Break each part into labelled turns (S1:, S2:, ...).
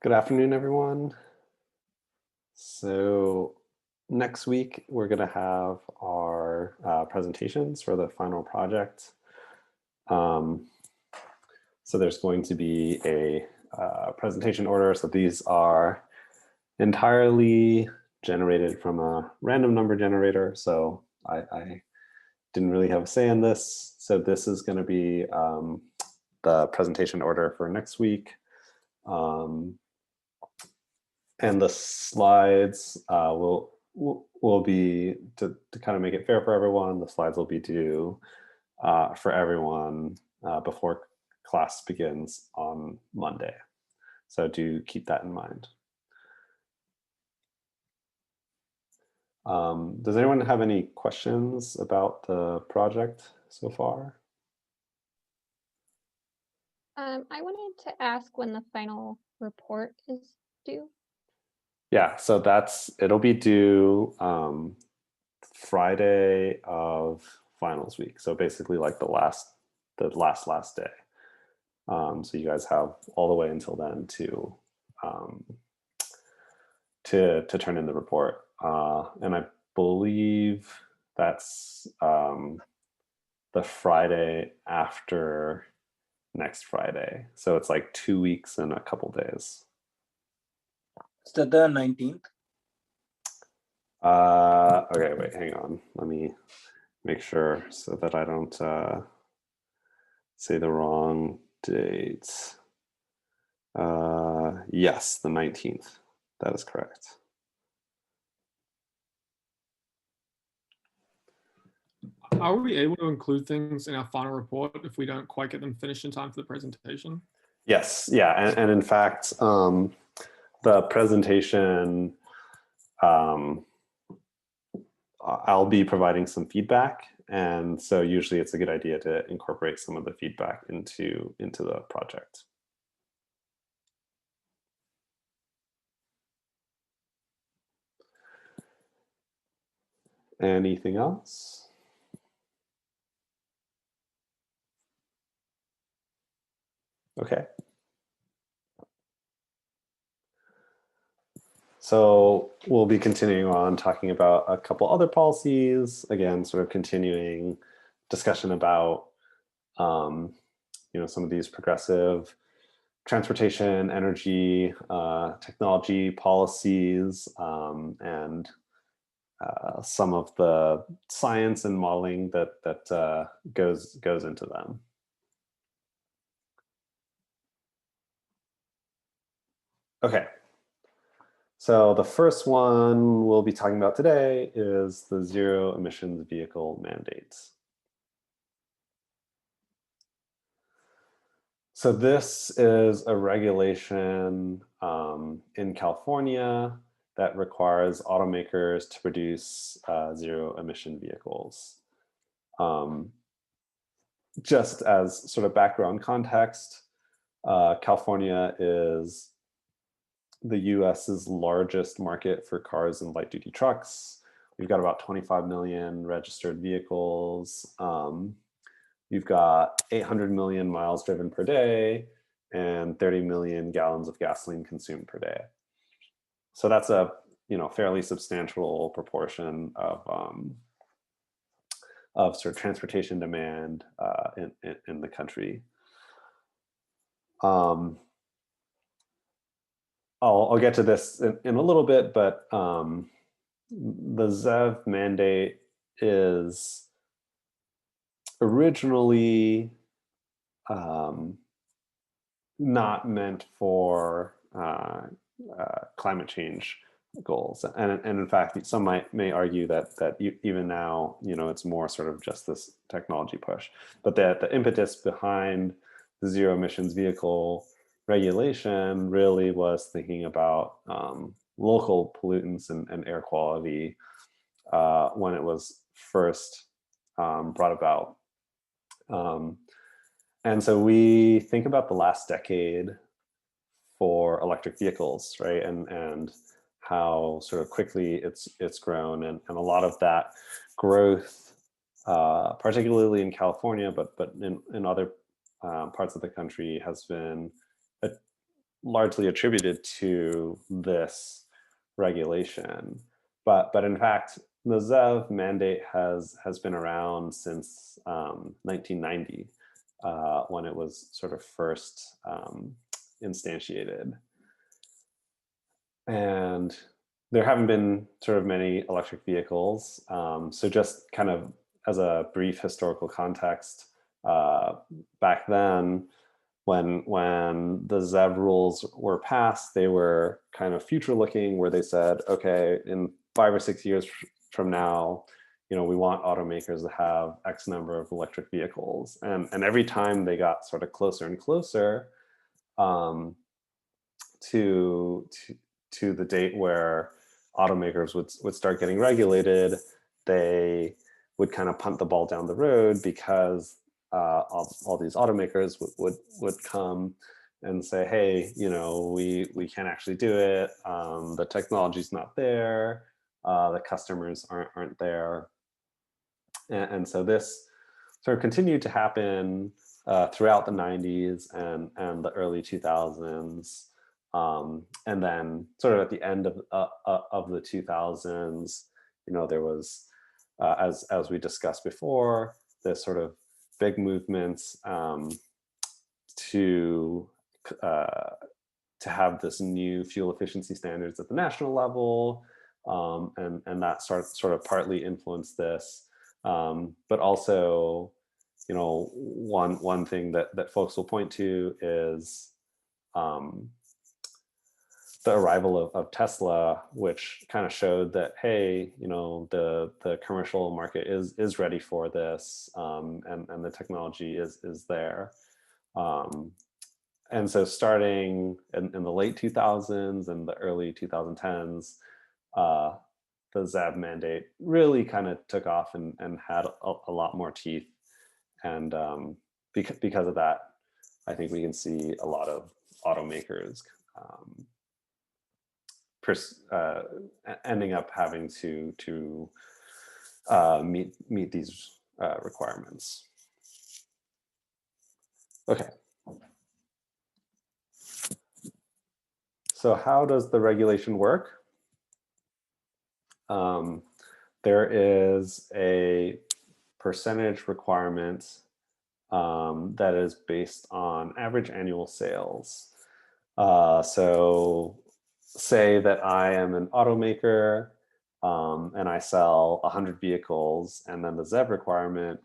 S1: Good afternoon, everyone. So next week, we're going to have our presentations for the final project. So there's going to be a presentation order. So these are entirely generated from a random number generator. So I didn't really have a say in this. So this is going to be the presentation order for next week. And the slides will be, to kind of make it fair for everyone, the slides will be due for everyone before class begins on Monday. So do keep that in mind. Does anyone have any questions about the project so far?
S2: I wanted to ask when the final report is due.
S1: Yeah, so it'll be due Friday of finals week. So basically like the last day. So you guys have all the way until then to turn in the report. And I believe that's the Friday after next Friday. So it's like 2 weeks and a couple days.
S3: Is that the 19th?
S1: Okay, wait, hang on. Let me make sure so that I don't say the wrong date. Yes, the 19th. That is correct.
S4: Are we able to include things in our final report if we don't quite get them finished in time for the presentation?
S1: Yes, yeah, and in fact, the presentation, I'll be providing some feedback, and so usually it's a good idea to incorporate some of the feedback into the project. Anything else? Okay. So we'll be continuing on talking about a couple other policies. Again, sort of continuing discussion about some of these progressive transportation, energy, technology policies, and some of the science and modeling that goes into them. Okay. So the first one we'll be talking about today is the zero emissions vehicle mandates. So this is a regulation in California that requires automakers to produce zero emission vehicles. Just as sort of background context, California is the US's largest market for cars and light duty trucks. We've got about 25 million registered vehicles. You've got 800 million miles driven per day and 30 million gallons of gasoline consumed per day. So that's a fairly substantial proportion of sort of transportation demand in the country. I'll get to this in a little bit, but the Zav mandate is originally not meant for climate change goals, and in fact, some may argue that even now, it's more sort of just this technology push. But the impetus behind the zero emissions vehicle regulation really was thinking about local pollutants and air quality when it was first brought about. And so we think about the last decade for electric vehicles, right? And how sort of quickly it's grown, and a lot of that growth, particularly in California, but in other parts of the country, has been largely attributed to this regulation. But in fact, the ZEV mandate has been around since 1990, when it was sort of first instantiated. And there haven't been sort of many electric vehicles. So just kind of as a brief historical context, back then, when the ZEV rules were passed, they were kind of future looking, where they said, okay, in 5 or 6 years from now, we want automakers to have X number of electric vehicles. And every time they got sort of closer and closer to the date where automakers would start getting regulated, they would kind of punt the ball down the road, because all these automakers would come and say, hey, we can't actually do it. The technology's not there. The customers aren't there. And so this sort of continued to happen throughout the 90s and the early 2000s. And then sort of at the end of the 2000s, there was, as we discussed before, this sort of big movements to have this new fuel efficiency standards at the national level, and that sort of partly influenced this. But also, one thing that folks will point to is the arrival of Tesla, which kind of showed that, hey, the commercial market is ready for this, and the technology is there. And so starting in the late 2000s and the early 2010s, the ZEV mandate really kind of took off and had a lot more teeth. And because of that, I think we can see a lot of automakers ending up having to meet these requirements. Okay. So how does the regulation work? There is a percentage requirement that is based on average annual sales. So say that I am an automaker and I sell 100 vehicles, and then the ZEV requirement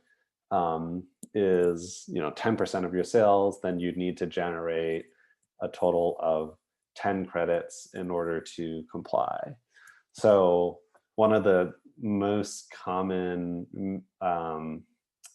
S1: is 10% of your sales, then you'd need to generate a total of 10 credits in order to comply. So one of the most common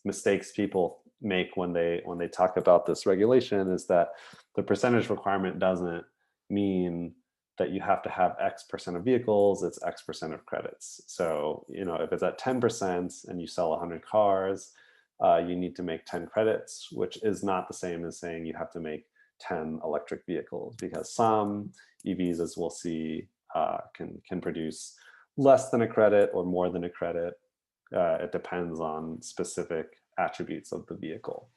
S1: mistakes people make when they talk about this regulation is that the percentage requirement doesn't mean that you have to have X percent of vehicles, it's X percent of credits. So, if it's at 10% and you sell 100 cars, you need to make 10 credits, which is not the same as saying you have to make 10 electric vehicles, because some EVs, as we'll see, can produce less than a credit or more than a credit. It depends on specific attributes of the vehicle.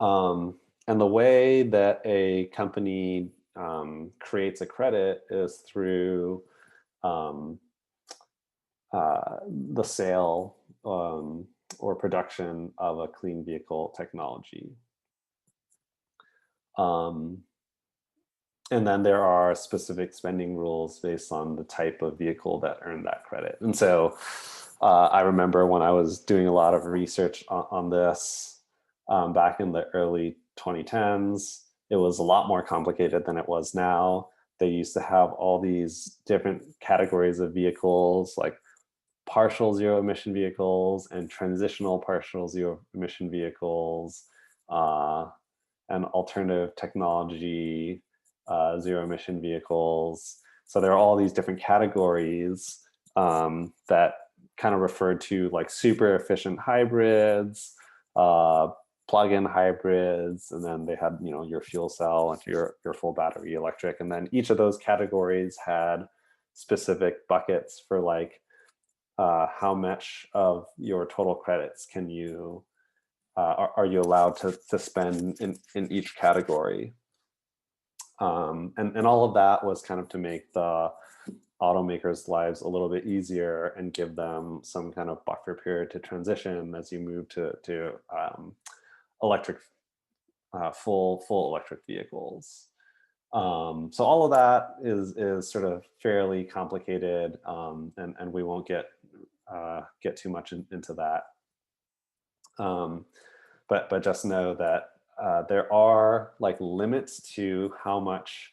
S1: And the way that a company creates a credit is through the sale or production of a clean vehicle technology. And then there are specific spending rules based on the type of vehicle that earned that credit. And so I remember when I was doing a lot of research on this back in the early 2010s, it was a lot more complicated than it was now. They used to have all these different categories of vehicles, like partial zero emission vehicles and transitional partial zero emission vehicles, and alternative technology zero emission vehicles. So there are all these different categories that kind of referred to like super efficient hybrids, plug-in hybrids, and then they had your fuel cell and your full battery electric. And then each of those categories had specific buckets for like how much of your total credits can you are you allowed to spend in each category? And all of that was kind of to make the automakers' lives a little bit easier and give them some kind of buffer period to transition as you move to electric, full electric vehicles. So all of that is sort of fairly complicated, and we won't get too much into that. But just know that there are like limits to how much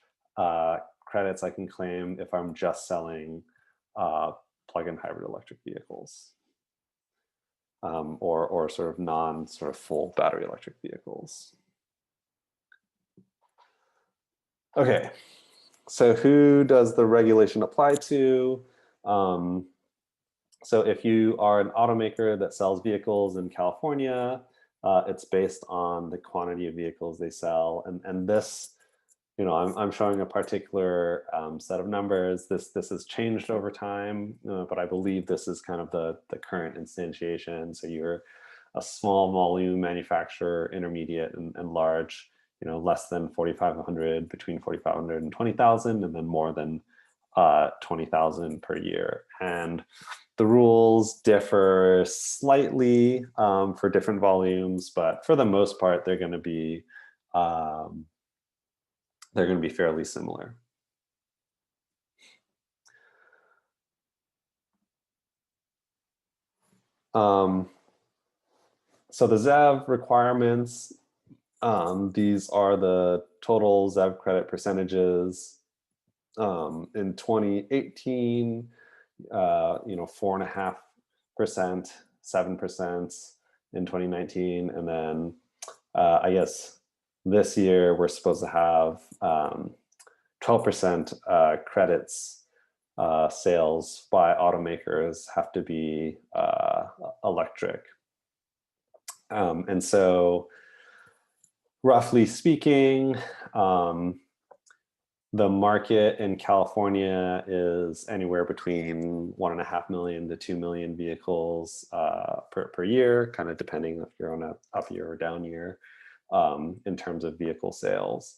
S1: credits I can claim if I'm just selling plug-in hybrid electric vehicles, or sort of full battery electric vehicles. Okay, so who does the regulation apply to? So if you are an automaker that sells vehicles in California, it's based on the quantity of vehicles they sell. And this, I'm showing a particular set of numbers. This has changed over time, but I believe this is kind of the current instantiation. So you're a small volume manufacturer, intermediate and large, less than 4,500, between 4,500 and 20,000, and then more than 20,000 per year. And the rules differ slightly for different volumes, but for the most part, they're going to be fairly similar. So the Zav requirements, these are the total Zav credit percentages. In 2018, 4.5%, 7% in 2019, and then I guess this year we're supposed to have 12% credits. Sales by automakers have to be electric. And so roughly speaking, the market in California is anywhere between 1.5 million to 2 million vehicles per year, kind of depending if you're on a up year or down year in terms of vehicle sales.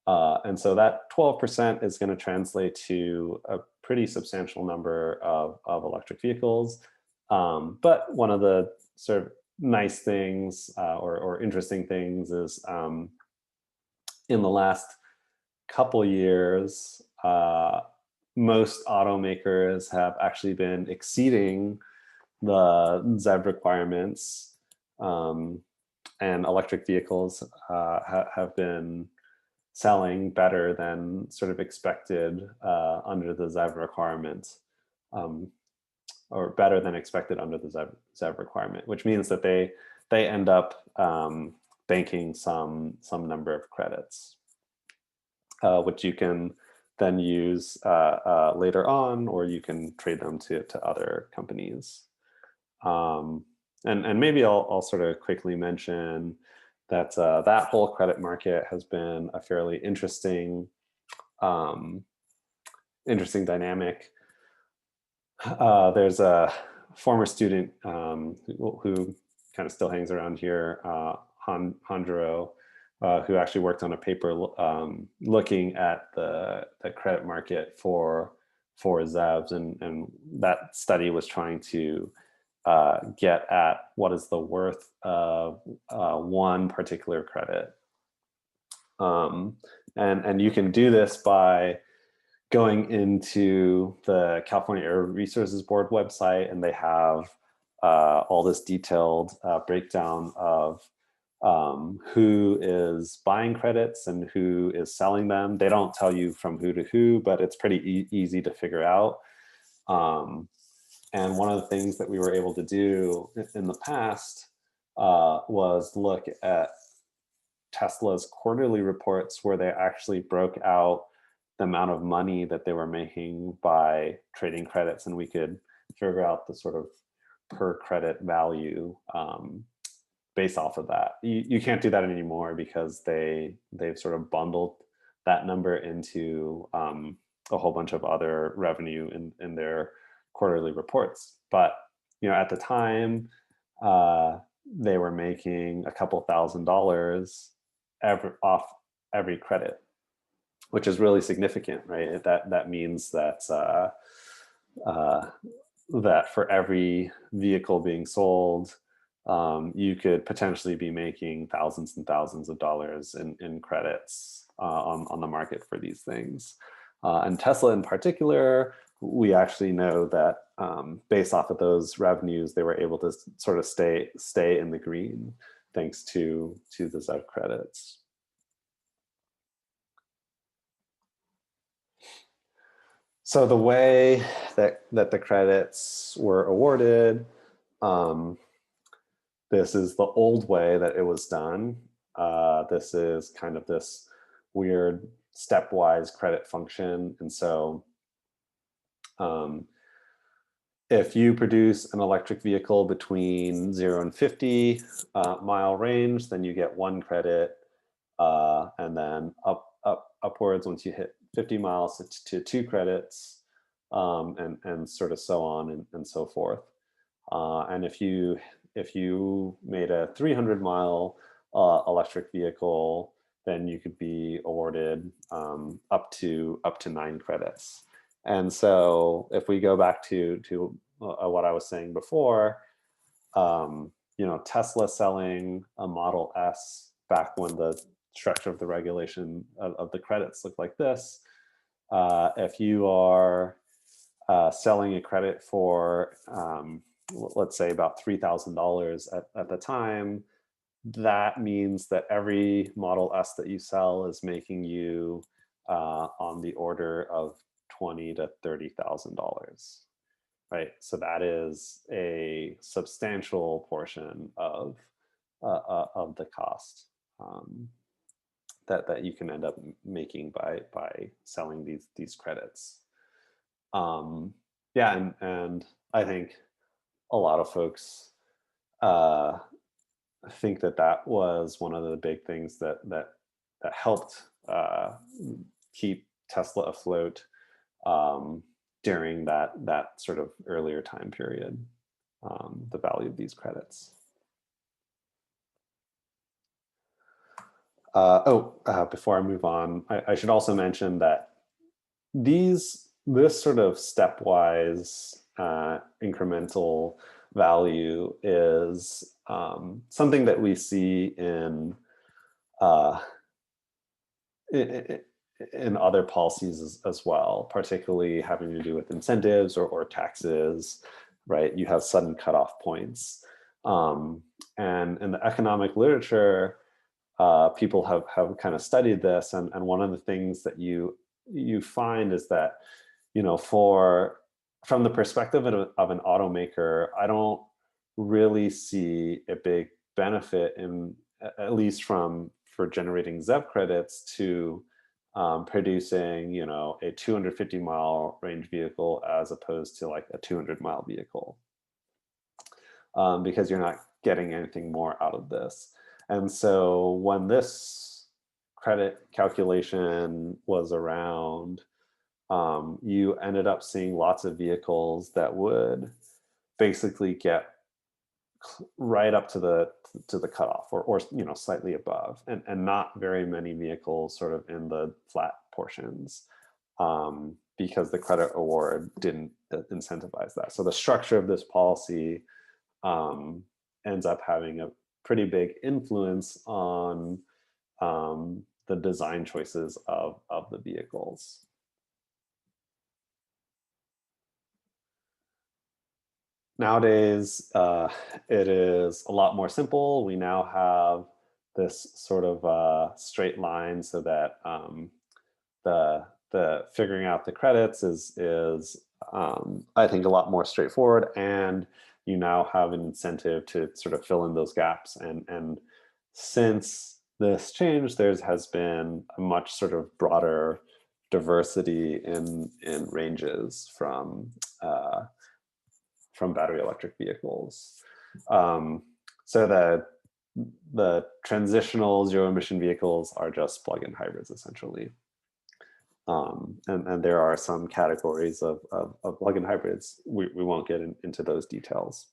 S1: And so that 12% is going to translate to a pretty substantial number of electric vehicles. But one of the sort of nice things or interesting things is in the last couple years, most automakers have actually been exceeding the Zav requirements, and electric vehicles have been selling better than sort of expected under the Zav requirement, or better than expected under the Zav requirement, which means that they end up banking some number of credits, which you can then use later on, or you can trade them to other companies. And maybe I'll sort of quickly mention that that whole credit market has been a fairly interesting dynamic. There's a former student who kind of still hangs around here, Handro, who actually worked on a paper looking at the credit market for Zavs, and that study was trying to get at what is the worth of one particular credit. And you can do this by going into the California Air Resources Board website, and they have all this detailed breakdown of who is buying credits and who is selling them. They don't tell you from who to who, but it's pretty easy to figure out. And one of the things that we were able to do in the past was look at Tesla's quarterly reports, where they actually broke out the amount of money that they were making by trading credits, and we could figure out the sort of per credit value based off of that. You can't do that anymore because they've sort of bundled that number into a whole bunch of other revenue in their quarterly reports. But at the time, they were making a couple $1,000s off every credit, which is really significant, right? That means that that for every vehicle being sold, you could potentially be making thousands and thousands of dollars in credits on the market for these things. And Tesla in particular, we actually know that based off of those revenues, they were able to sort of stay in the green thanks to the ZEV credits. So the way that the credits were awarded, this is the old way that it was done. This is kind of this weird stepwise credit function. And so if you produce an electric vehicle between 0 and 50 mile range, then you get 1 credit, and then upwards once you hit 50 miles to 2 credits, and sort of so on and so forth. And if you made a 300-mile electric vehicle, then you could be awarded up to 9 credits. And so if we go back to what I was saying before, Tesla selling a Model S back when the structure of the regulation of the credits looked like this. If you are selling a credit for, let's say about $3,000 at the time, that means that every Model S that you sell is making you on the order of $20,000 to $30,000, right? So that is a substantial portion of the cost that you can end up making by selling these credits. Yeah, and I think a lot of folks think that was one of the big things that helped keep Tesla afloat during that sort of earlier time period, the value of these credits. Before I move on, I should also mention that this sort of stepwise incremental value is something that we see in other policies as well, particularly having to do with incentives or taxes, right? You have sudden cutoff points. And in the economic literature, people have kind of studied this, and one of the things that you find is that, from the perspective of an automaker, I don't really see a big benefit in, at least for generating ZEV credits, to producing, a 250-mile range vehicle as opposed to like a 200-mile vehicle, because you're not getting anything more out of this. And so when this credit calculation was around, you ended up seeing lots of vehicles that would basically get right up to the cutoff, or slightly above, and not very many vehicles sort of in the flat portions, because the credit award didn't incentivize that. So the structure of this policy ends up having a pretty big influence on the design choices of the vehicles. Nowadays, it is a lot more simple. We now have this sort of straight line, so that the figuring out the credits is I think a lot more straightforward, and you now have an incentive to sort of fill in those gaps. And since this change, there has been a much sort of broader diversity in ranges from battery electric vehicles. So the transitional zero emission vehicles are just plug-in hybrids, essentially. And there are some categories of plug-in hybrids. We won't get into those details.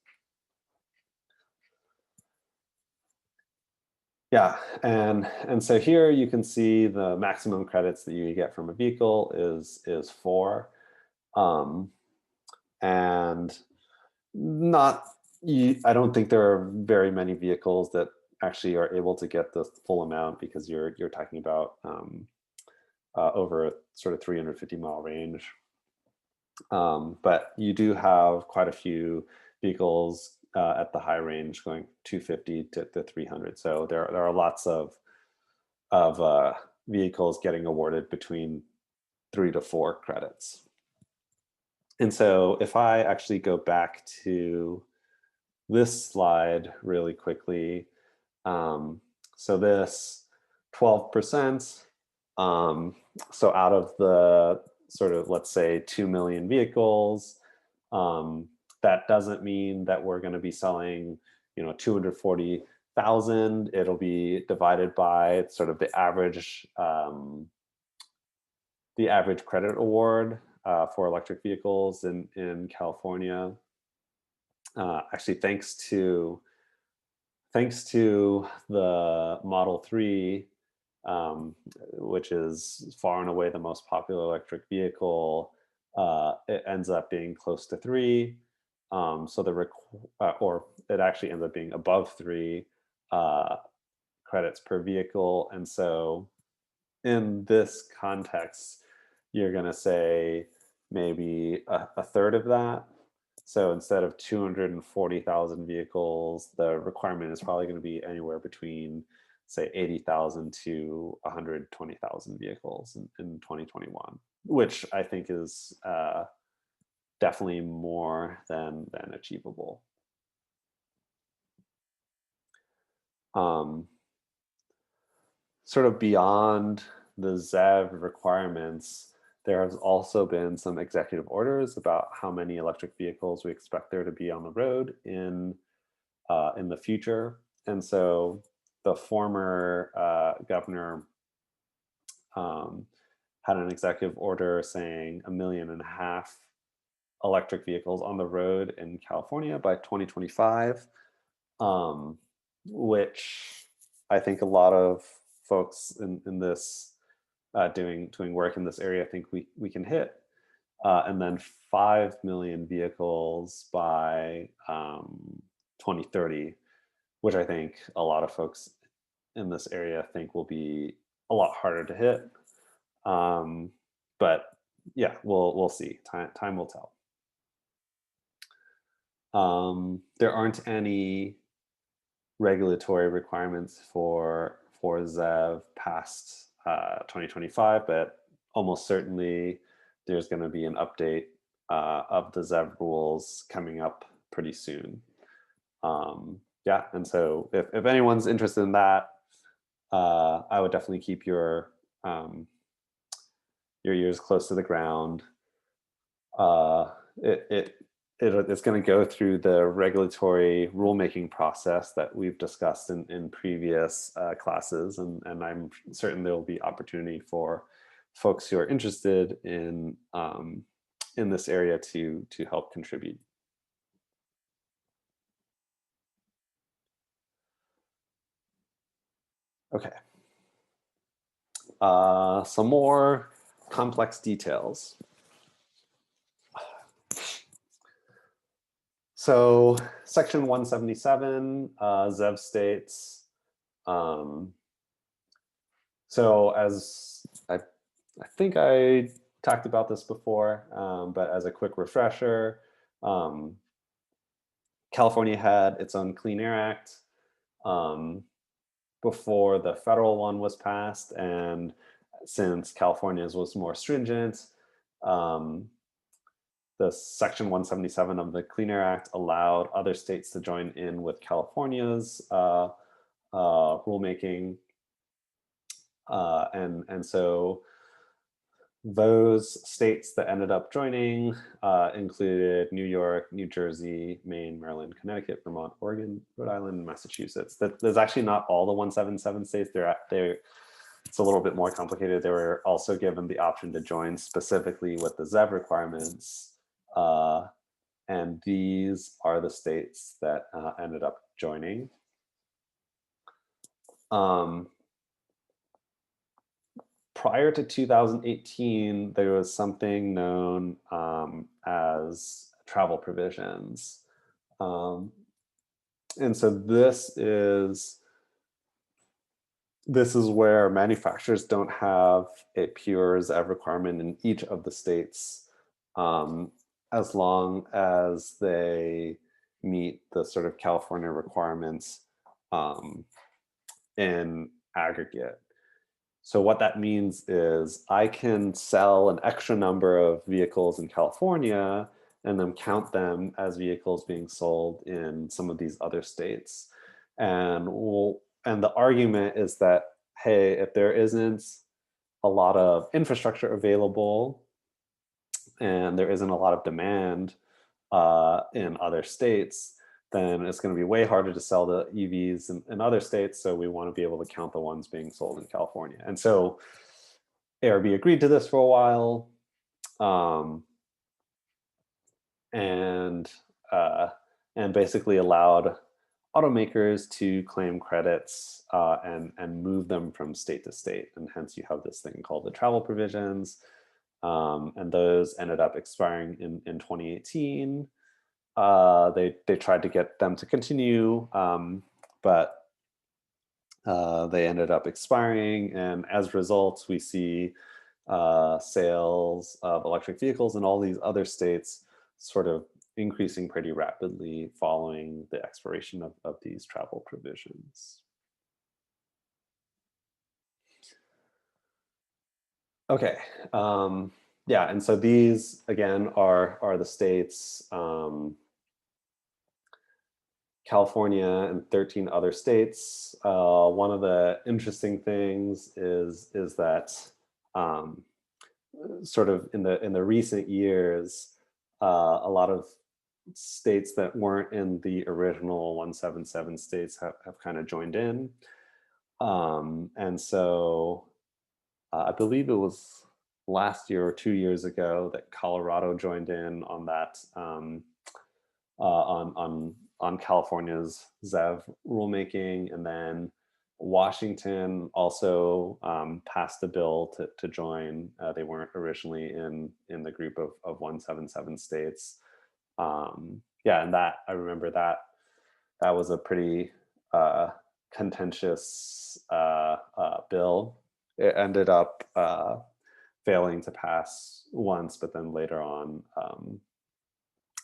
S1: Yeah, and so here you can see the maximum credits that you get from a vehicle is 4, and not. I don't think there are very many vehicles that actually are able to get the full amount, because you're talking about over a sort of 350-mile range. But you do have quite a few vehicles at the high range going 250 to 300. So there are lots of vehicles getting awarded between 3 to 4 credits. And so if I actually go back to this slide really quickly, so this 12%, so out of the sort of, let's say, 2 million vehicles, that doesn't mean that we're going to be selling, 240,000. It'll be divided by sort of the average credit award for electric vehicles in California. Actually, thanks to the Model 3, which is far and away the most popular electric vehicle, it ends up being close to 3. So or it actually ends up being above 3 credits per vehicle. And so in this context, you're going to say maybe a third of that. So instead of 240,000 vehicles, the requirement is probably going to be anywhere between, say, 80,000 to 120,000 vehicles in 2021, which I think is definitely more than achievable. Sort of beyond the Zav requirements, there has also been some executive orders about how many electric vehicles we expect there to be on the road in the future. And so the former governor had an executive order saying 1.5 million electric vehicles on the road in California by 2025, which I think a lot of folks in this doing work in this area think we can hit. And then 5 million vehicles by 2030, which I think a lot of folks in this area think will be a lot harder to hit. But yeah, we'll see. Time will tell. There aren't any regulatory requirements for ZEV past 2025, but almost certainly there's going to be an update of the ZEV rules coming up pretty soon. Yeah, and so if anyone's interested in that, I would definitely keep your ears close to the ground. It's going to go through the regulatory rulemaking process that we've discussed in previous classes, and I'm certain there will be opportunity for folks who are interested in this area to help contribute. Okay. Some more complex details. So section 177, ZEV states, so as I think I talked about this before, but as a quick refresher, California had its own Clean Air Act before the federal one was passed, and since California's was more stringent, the section 177 of the Clean Air Act allowed other states to join in with California's rulemaking. And so those states that ended up joining included New York, New Jersey, Maine, Maryland, Connecticut, Vermont, Oregon, Rhode Island, and Massachusetts. There's actually not all the 177 states. It's a little bit more complicated. They were also given the option to join specifically with the ZEV requirements. And these are the states that ended up joining. Prior to 2018, there was something known as travel provisions. And so this is where manufacturers don't have a pure Zav requirement in each of the states, as long as they meet the sort of California requirements in aggregate. So what that means is I can sell an extra number of vehicles in California and then count them as vehicles being sold in some of these other states. And the argument is that, hey, if there isn't a lot of infrastructure available and there isn't a lot of demand in other states, then it's going to be way harder to sell the EVs in other states. So we want to be able to count the ones being sold in California. And so ARB agreed to this for a while, and basically allowed automakers to claim credits and move them from state to state. And hence you have this thing called the travel provisions. And those ended up expiring in 2018. They tried to get them to continue, but they ended up expiring. And as a result, we see sales of electric vehicles in all these other states sort of increasing pretty rapidly following the expiration of these travel provisions. Okay. Yeah, and so these again are the states, California and 13 other states. One of the interesting things is that sort of in the recent years, a lot of states that weren't in the original 177 states have kind of joined in. And so I believe it was last year or 2 years ago that Colorado joined in on that, on California's ZEV rulemaking, and then Washington also passed a bill to join. They weren't originally in the group of 177 states. Yeah, and that I remember that was a pretty contentious bill. It ended up failing to pass once, but then later on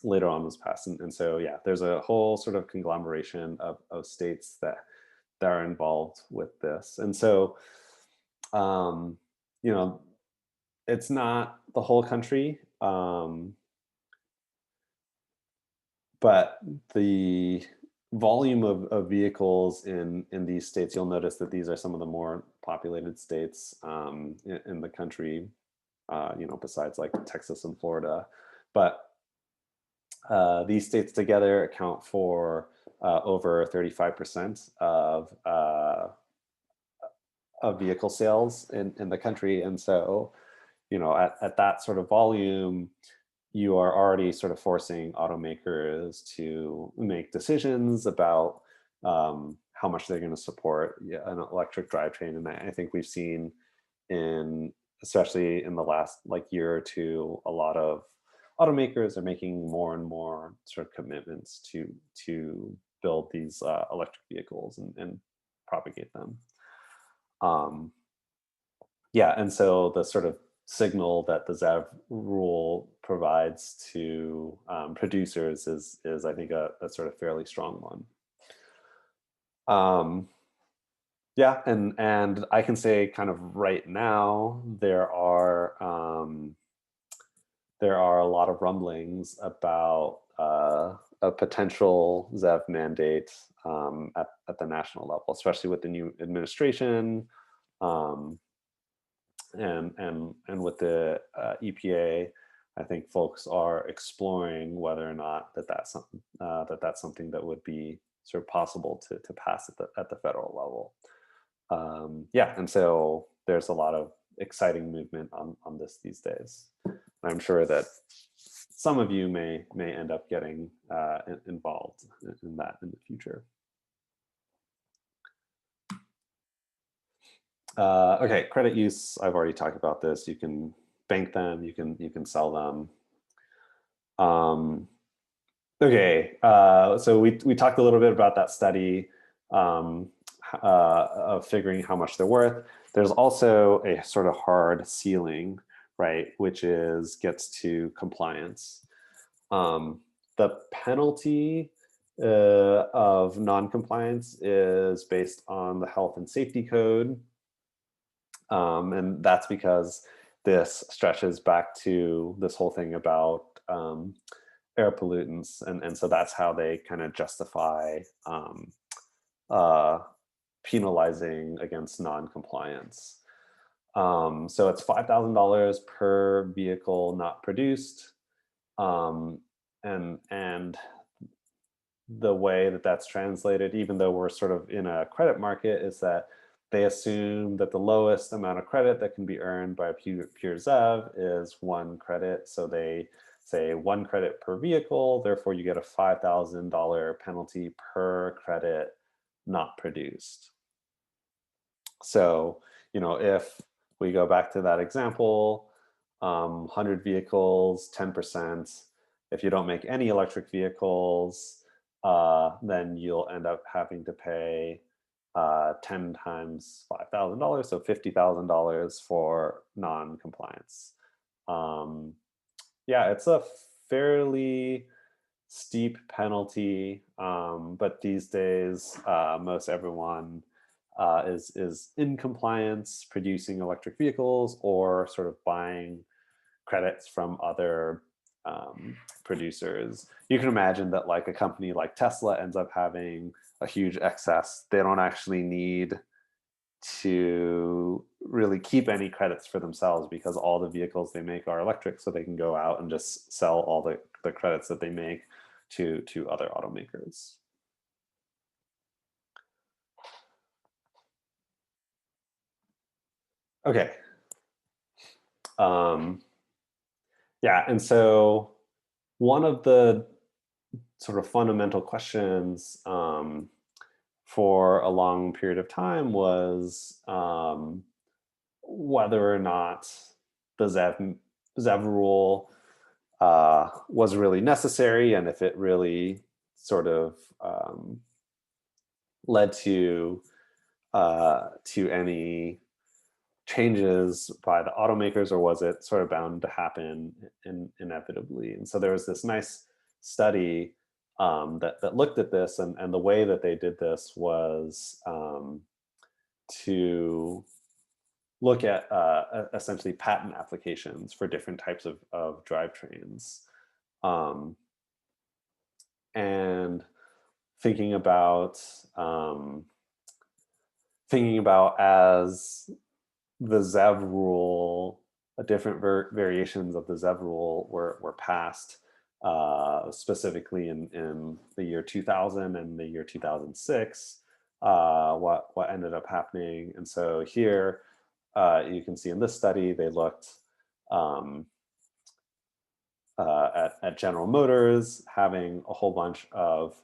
S1: was passed. And so, yeah, there's a whole sort of conglomeration of states that are involved with this. And so, you know, it's not the whole country, but the volume of vehicles in these states, you'll notice that these are some of the more populated states in the country, you know, besides like Texas and Florida. But these states together account for over 35% of vehicle sales in the country. And so, you know, at that sort of volume, you are already sort of forcing automakers to make decisions about how much they're going to support an electric drivetrain. And I think we've seen especially in the last like year or two, a lot of automakers are making more and more sort of commitments to build these electric vehicles and propagate them. Yeah, and so the sort of signal that the ZEV rule provides to producers is I think a sort of fairly strong one. Yeah, and I can say kind of right now there are a lot of rumblings about a potential ZEV mandate at the national level, especially with the new administration. And with the EPA, I think folks are exploring whether or not that's something that would be sort of possible to pass at the federal level. Yeah, and so there's a lot of exciting movement on this these days. I'm sure that some of you may end up getting involved in that in the future. Okay, credit use, I've already talked about this. You can bank them, you can sell them. Okay, so we talked a little bit about that study of figuring how much they're worth. There's also a sort of hard ceiling, right, which gets to compliance. The penalty of non-compliance is based on the health and safety code. And that's because this stretches back to this whole thing about air pollutants. And so that's how they kind of justify penalizing against non-compliance. So it's $5,000 per vehicle not produced. And the way that that's translated, even though we're sort of in a credit market, is that they assume that the lowest amount of credit that can be earned by a pure ZEV is 1 credit. So they say 1 credit per vehicle, therefore you get a $5,000 penalty per credit not produced. So, you know, if we go back to that example, 100 vehicles, 10%. If you don't make any electric vehicles, then you'll end up having to pay 10 times $5,000, so $50,000 for non-compliance. Yeah, it's a fairly steep penalty, but these days, most everyone is in compliance, producing electric vehicles or sort of buying credits from other producers. You can imagine that like a company like Tesla ends up having a huge excess. They don't actually need to really keep any credits for themselves because all the vehicles they make are electric, so they can go out and just sell all the credits that they make to other automakers. Okay. Yeah, and so one of the sort of fundamental questions for a long period of time was whether or not the ZEV rule was really necessary, and if it really sort of led to any changes by the automakers, or was it sort of bound to happen inevitably? And so there was this nice study that looked at this, and the way that they did this was to look at essentially patent applications for different types of drivetrains, and thinking about as the ZEV rule, different variations of the ZEV rule were passed, specifically in the year 2000 and the year 2006, what ended up happening. And so here you can see in this study, they looked at General Motors having a whole bunch of,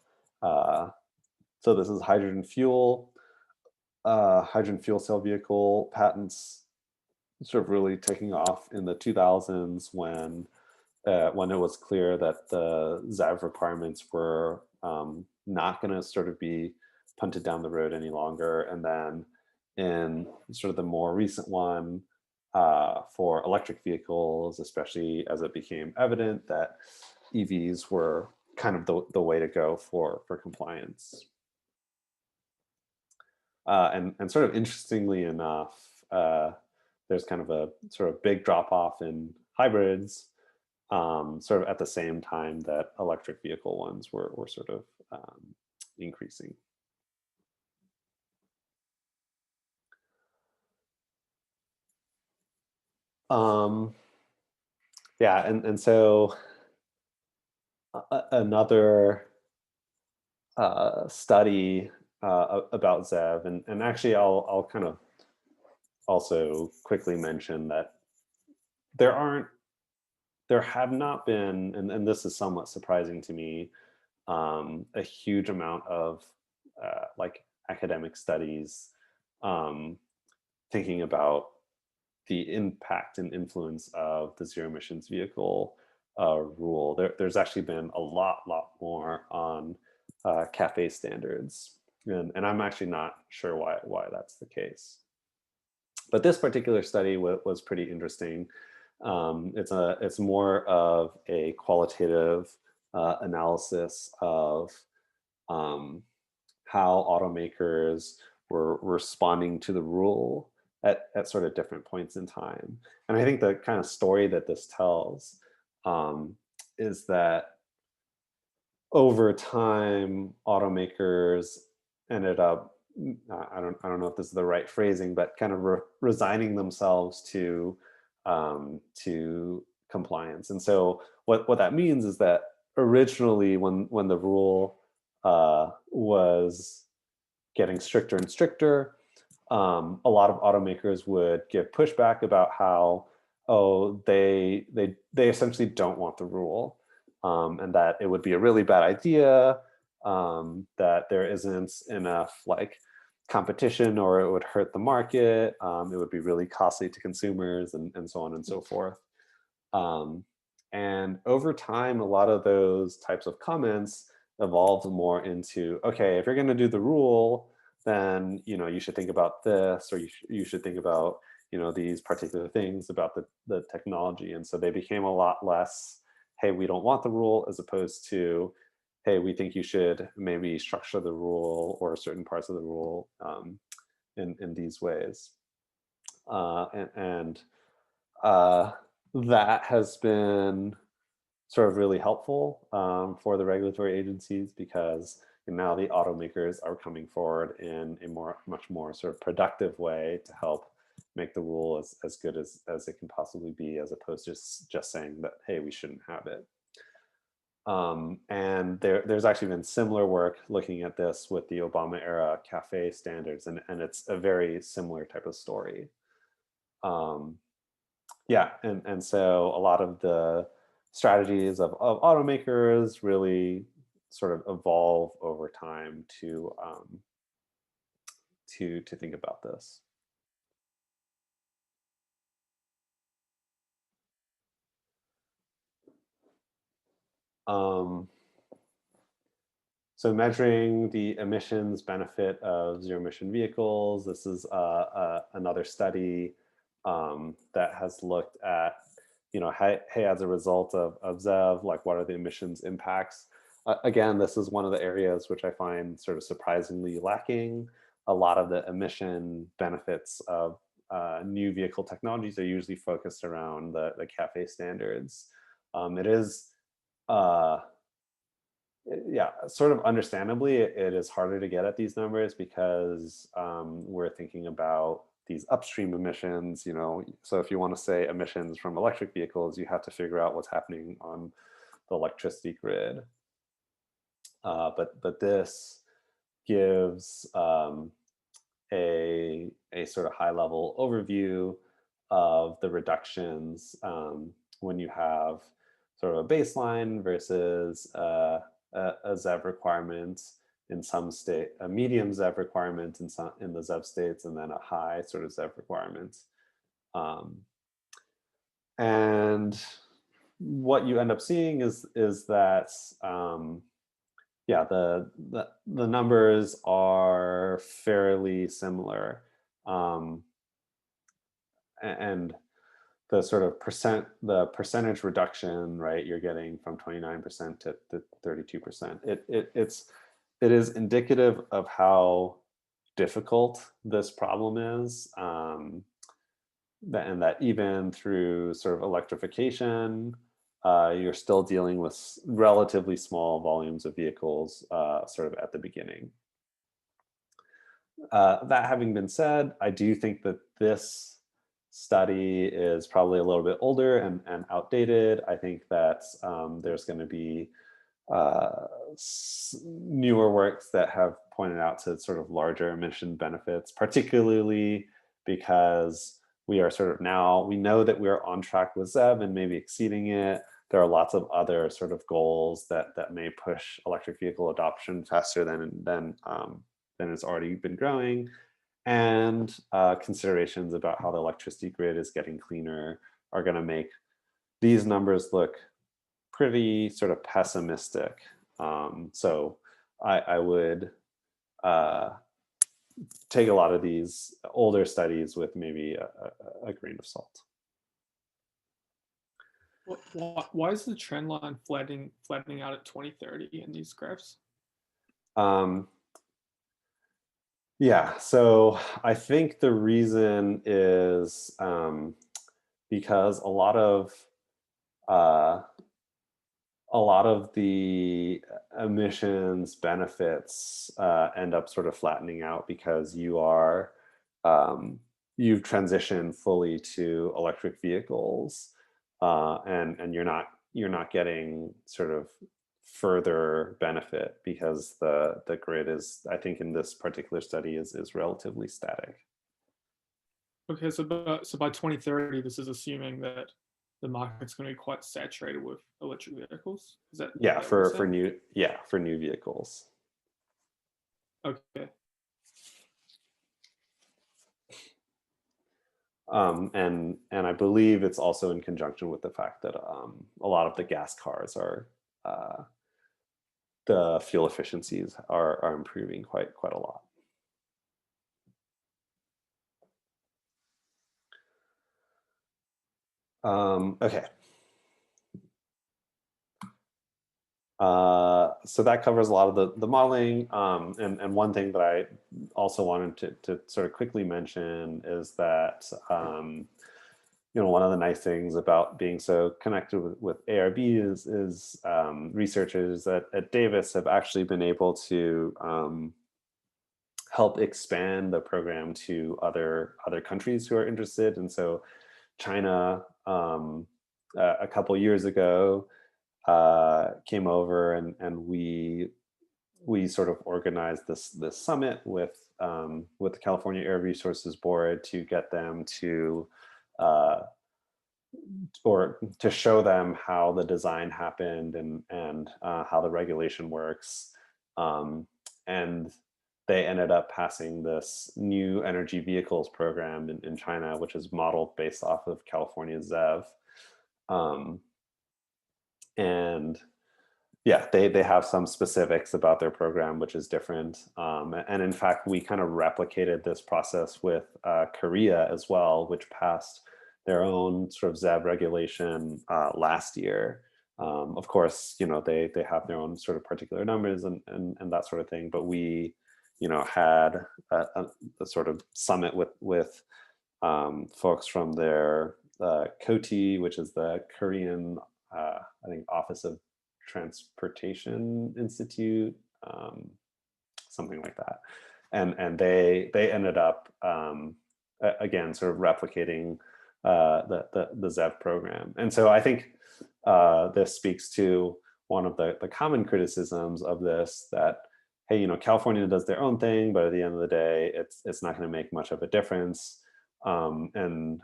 S1: so this is hydrogen fuel cell vehicle patents sort of really taking off in the 2000s when it was clear that the Zav requirements were not going to sort of be punted down the road any longer. And then in sort of the more recent one for electric vehicles, especially as it became evident that EVs were kind of the way to go for compliance. And sort of interestingly enough, there's kind of a sort of big drop off in hybrids, sort of at the same time that electric vehicle ones were sort of increasing. Yeah, and so another study about ZEV, and actually I'll kind of also quickly mention that there have not been, and this is somewhat surprising to me, a huge amount of like academic studies thinking about the impact and influence of the zero emissions vehicle rule. There's actually been a lot more on CAFE standards, and I'm actually not sure why that's the case. But this particular study was pretty interesting. It's more of a qualitative analysis of how automakers were responding to the rule at sort of different points in time. And I think the kind of story that this tells is that over time, automakers ended up, I don't know if this is the right phrasing, but kind of resigning themselves to compliance. And so what that means is that originally when the rule was getting stricter and stricter, a lot of automakers would give pushback about how, they essentially don't want the rule, and that it would be a really bad idea, that there isn't enough like competition, or it would hurt the market, it would be really costly to consumers, and so on and so forth. And over time, a lot of those types of comments evolved more into, okay, if you're going to do the rule, then you should think about this, or you should think about these particular things about the technology. And so they became a lot less, hey, we don't want the rule, as opposed to, hey, we think you should maybe structure the rule or certain parts of the rule in these ways. And that has been sort of really helpful for the regulatory agencies, because now the automakers are coming forward in a much more sort of productive way to help make the rule as good as it can possibly be, as opposed to just saying that, hey, we shouldn't have it. And there's actually been similar work looking at this with the Obama era CAFE standards, and it's a very similar type of story. Yeah, and so a lot of the strategies of automakers really sort of evolve over time to think about this. So measuring the emissions benefit of zero emission vehicles. This is another study that has looked at, hey, as a result of ZEV, like what are the emissions impacts? Again, this is one of the areas which I find sort of surprisingly lacking. A lot of the emission benefits of new vehicle technologies are usually focused around the CAFE standards. It is, yeah, sort of understandably, it is harder to get at these numbers, because we're thinking about these upstream emissions, so if you want to say emissions from electric vehicles, you have to figure out what's happening on the electricity grid. But this gives a sort of high level overview of the reductions when you have sort of a baseline versus a ZEV requirement in some state, a medium ZEV requirement in the ZEV states, and then a high sort of ZEV requirement. And what you end up seeing is that yeah, the numbers are fairly similar, and the sort of percentage reduction, right, you're getting from 29% to 32%. It is indicative of how difficult this problem is, and that even through sort of electrification, you're still dealing with relatively small volumes of vehicles sort of at the beginning. That having been said, I do think that this study is probably a little bit older and outdated. I think that there's going to be newer works that have pointed out to sort of larger emission benefits, particularly because we are sort of now, we know that we're on track with ZEV and maybe exceeding it. There are lots of other sort of goals that may push electric vehicle adoption faster than it's already been growing. and considerations about how the electricity grid is getting cleaner are going to make these numbers look pretty sort of pessimistic. So I would take a lot of these older studies with maybe a grain of salt.
S4: Why is the trend line flattening out at 2030 in these graphs?
S1: Yeah, so I think the reason is because a lot of the emissions benefits end up sort of flattening out because you've transitioned fully to electric vehicles, and you're not getting sort of further benefit because the grid is, I think in this particular study, is relatively static.
S4: Okay, so by 2030, this is assuming that the market's going to be quite saturated with electric vehicles. Is that
S1: for new vehicles.
S4: Okay.
S1: And I believe it's also in conjunction with the fact that a lot of the gas cars are the fuel efficiencies are improving quite a lot. Okay. So that covers a lot of the modeling. And one thing that I also wanted to sort of quickly mention is that one of the nice things about being so connected with ARB is researchers at Davis have actually been able to help expand the program to other countries who are interested. And so China, a couple years ago, came over and we sort of organized this summit with the California Air Resources Board to get them to or to show them how the design happened and how the regulation works, and they ended up passing this new energy vehicles program in China, which is modeled based off of California's Zav. And yeah, they have some specifics about their program, which is different. And in fact, we kind of replicated this process with Korea as well, which passed their own sort of Zav regulation last year. Of course, they have their own sort of particular numbers and that sort of thing. But we, had a sort of summit with folks from their KOTI, which is the Korean, I think, Office of Transportation Institute, something like that, and they ended up again sort of replicating the Zav program. And so I think this speaks to one of the common criticisms of this, that hey, California does their own thing, but at the end of the day, it's not going to make much of a difference, and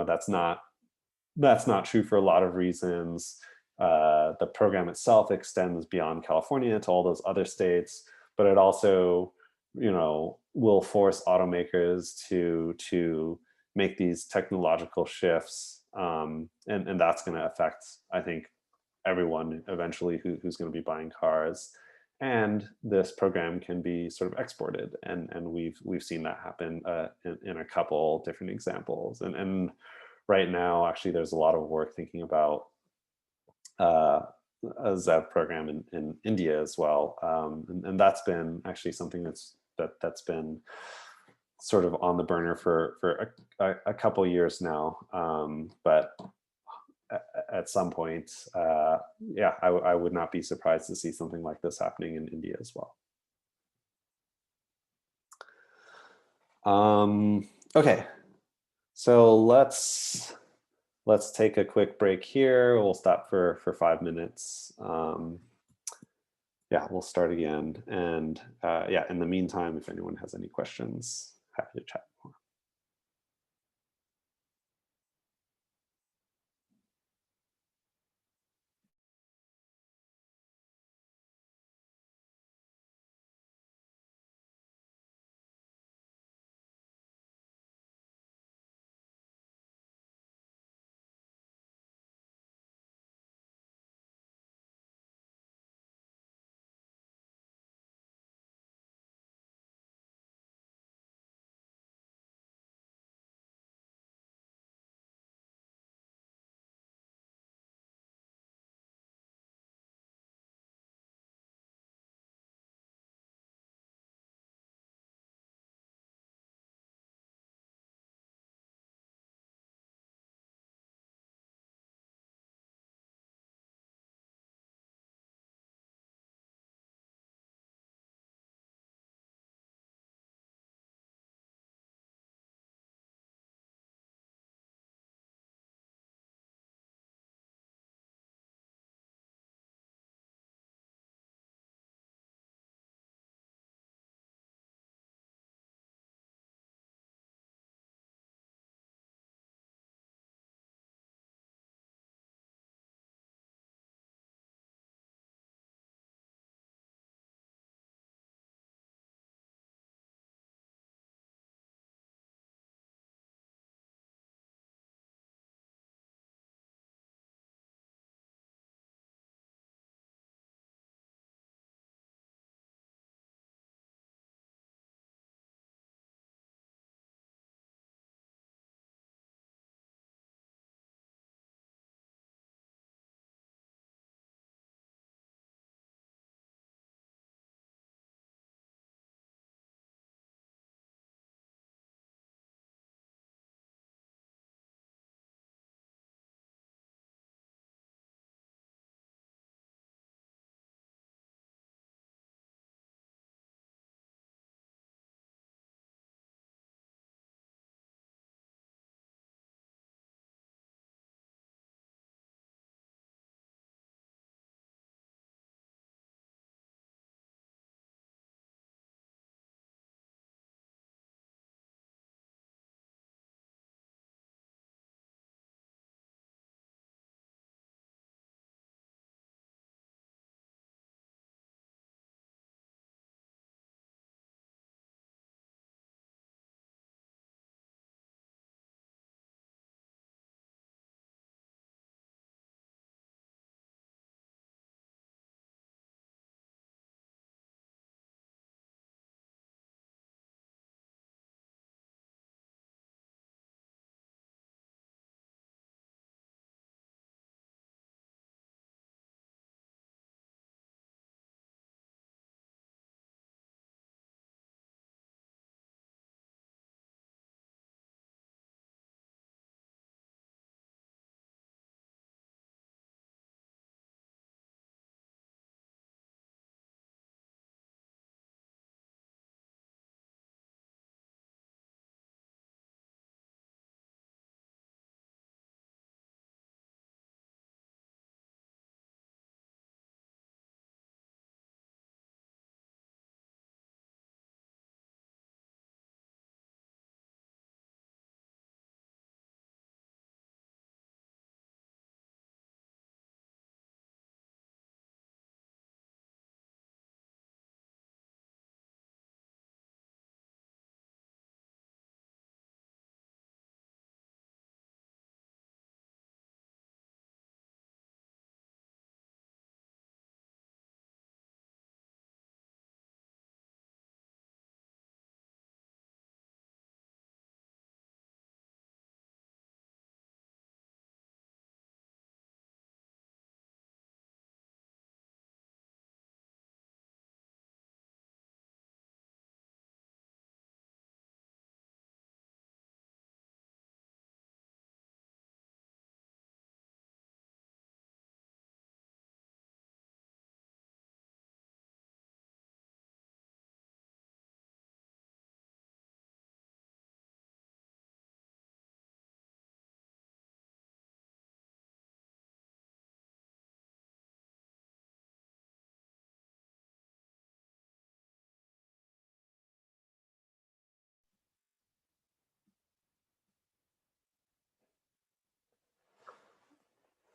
S1: that's not true for a lot of reasons. The program itself extends beyond California to all those other states, but it also, will force automakers to make these technological shifts, and that's going to affect, I think, everyone eventually who's going to be buying cars. And this program can be sort of exported, and we've seen that happen in a couple different examples. And right now, actually, there's a lot of work thinking about a Zav program in India as well, and that's been actually something that's been sort of on the burner for a couple years now. But at some point, yeah, I would not be surprised to see something like this happening in India as well. Okay, so let's take a quick break here. We'll stop for 5 minutes. Yeah, we'll start again. And yeah, in the meantime, if anyone has any questions, happy to chat more.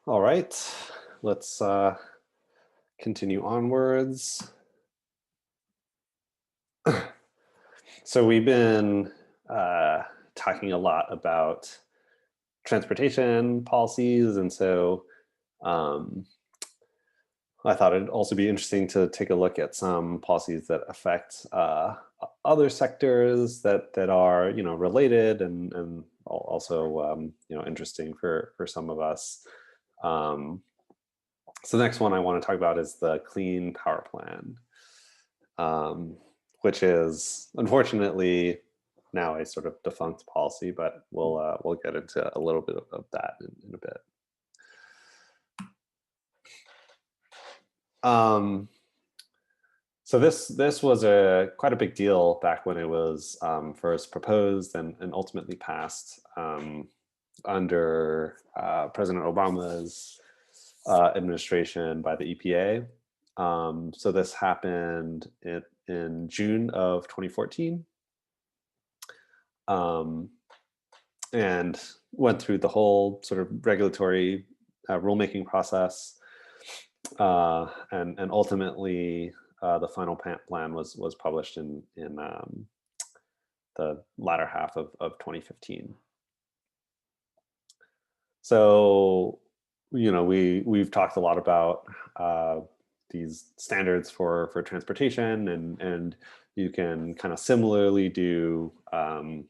S1: All right, let's continue onwards. So we've been talking a lot about transportation policies, and so I thought it'd also be interesting to take a look at some policies that affect other sectors that are related and also interesting for some of us. So the next one I want to talk about is the Clean Power Plan, which is unfortunately now a sort of defunct policy, but we'll get into a little bit of that in a bit. So this was quite a big deal back when it was first proposed and ultimately passed under President Obama's administration by the EPA. So this happened in June of 2014, and went through the whole sort of regulatory rulemaking process, and ultimately the final plan was published in the latter half of 2015. So we've talked a lot about these standards for transportation, and you can kind of similarly do an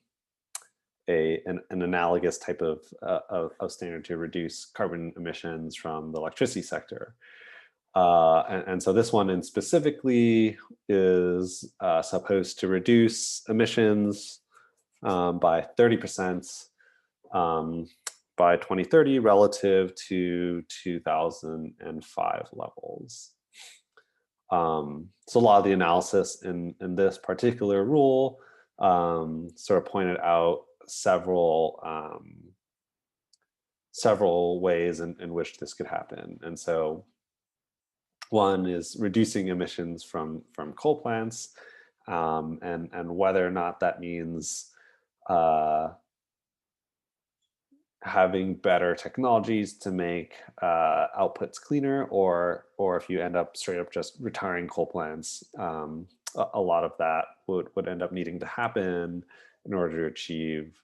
S1: analogous type of standard to reduce carbon emissions from the electricity sector. And so this one specifically is supposed to reduce emissions by 30% by 2030 relative to 2005 levels. So a lot of the analysis in this particular rule sort of pointed out several ways in which this could happen. And so one is reducing emissions from coal plants, and whether or not that means having better technologies to make outputs cleaner, or if you end up straight up just retiring coal plants, a lot of that would end up needing to happen in order to achieve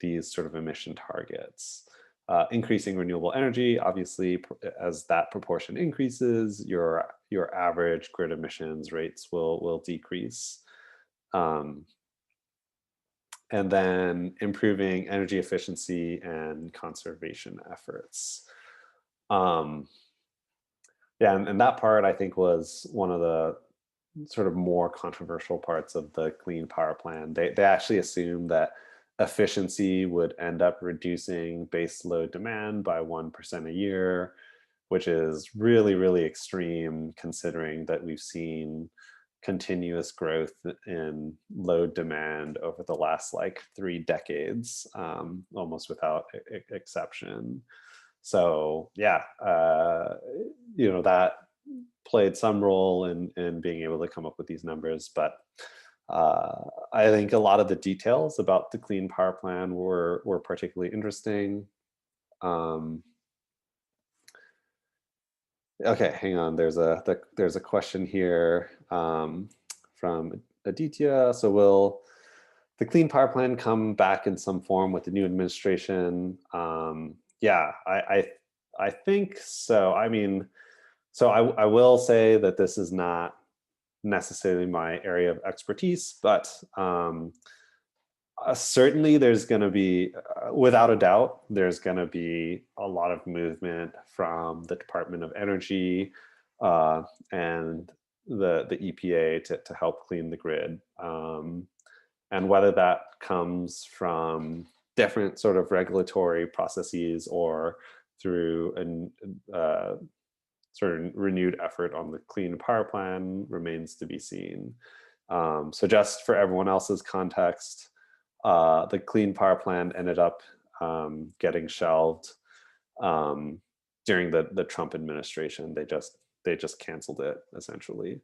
S1: these sort of emission targets. Increasing renewable energy, obviously, as that proportion increases, your average grid emissions rates will decrease. And then improving energy efficiency and conservation efforts. Yeah, and that part I think was one of the sort of more controversial parts of the Clean Power Plan. They actually assumed that efficiency would end up reducing base load demand by 1% a year, which is really, really extreme considering that we've seen continuous growth in load demand over the last like 3 decades, almost without exception. So yeah, that played some role in being able to come up with these numbers, but I think a lot of the details about the Clean Power Plan were particularly interesting. Okay, hang on. There's a question here from Aditya. So will the Clean Power Plan come back in some form with the new administration? Yeah, I think so. I mean, so I will say that this is not necessarily my area of expertise, but certainly there's going to be, without a doubt, there's going to be a lot of movement from the Department of Energy and the EPA to help clean the grid. And whether that comes from different sort of regulatory processes or through a sort of renewed effort on the Clean Power Plan remains to be seen. So just for everyone else's context, the Clean Power Plan ended up getting shelved during the Trump administration. They just canceled it essentially.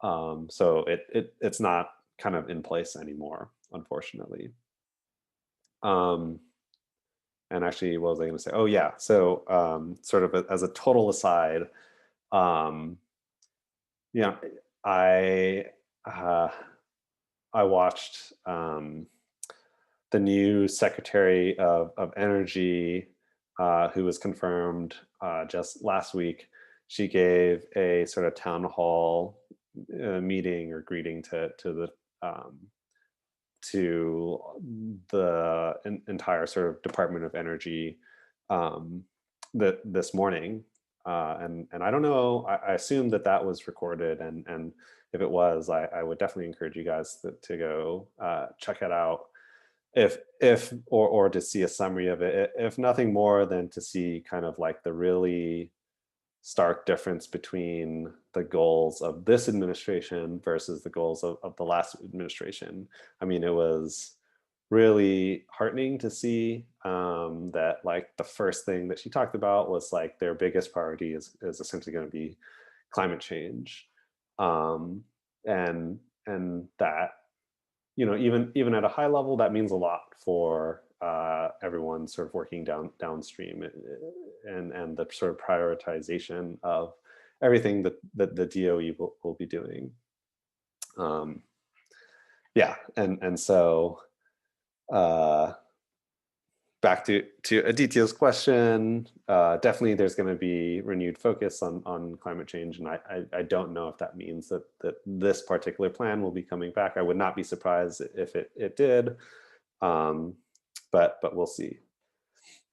S1: So it's not kind of in place anymore, unfortunately. And actually, what was I going to say? Oh yeah, so sort of as a total aside, yeah, I watched the new Secretary of Energy, who was confirmed just last week. She gave a sort of town hall meeting or greeting to the entire sort of Department of Energy this morning. And I don't know, I assume that was recorded, and if it was, I would definitely encourage you guys to go check it out, if or to see a summary of it, if nothing more than to see kind of like the really stark difference between the goals of this administration versus the goals of the last administration. I mean, it was really heartening to see that like the first thing that she talked about was like their biggest priority is essentially going to be climate change, and that, you know, even at a high level, that means a lot for everyone sort of working downstream, and the sort of prioritization of everything that the DOE will be doing. Yeah, and so back to Aditya's question, definitely there's going to be renewed focus on climate change, and I don't know if that means that this particular plan will be coming back. I would not be surprised if it did, but we'll see.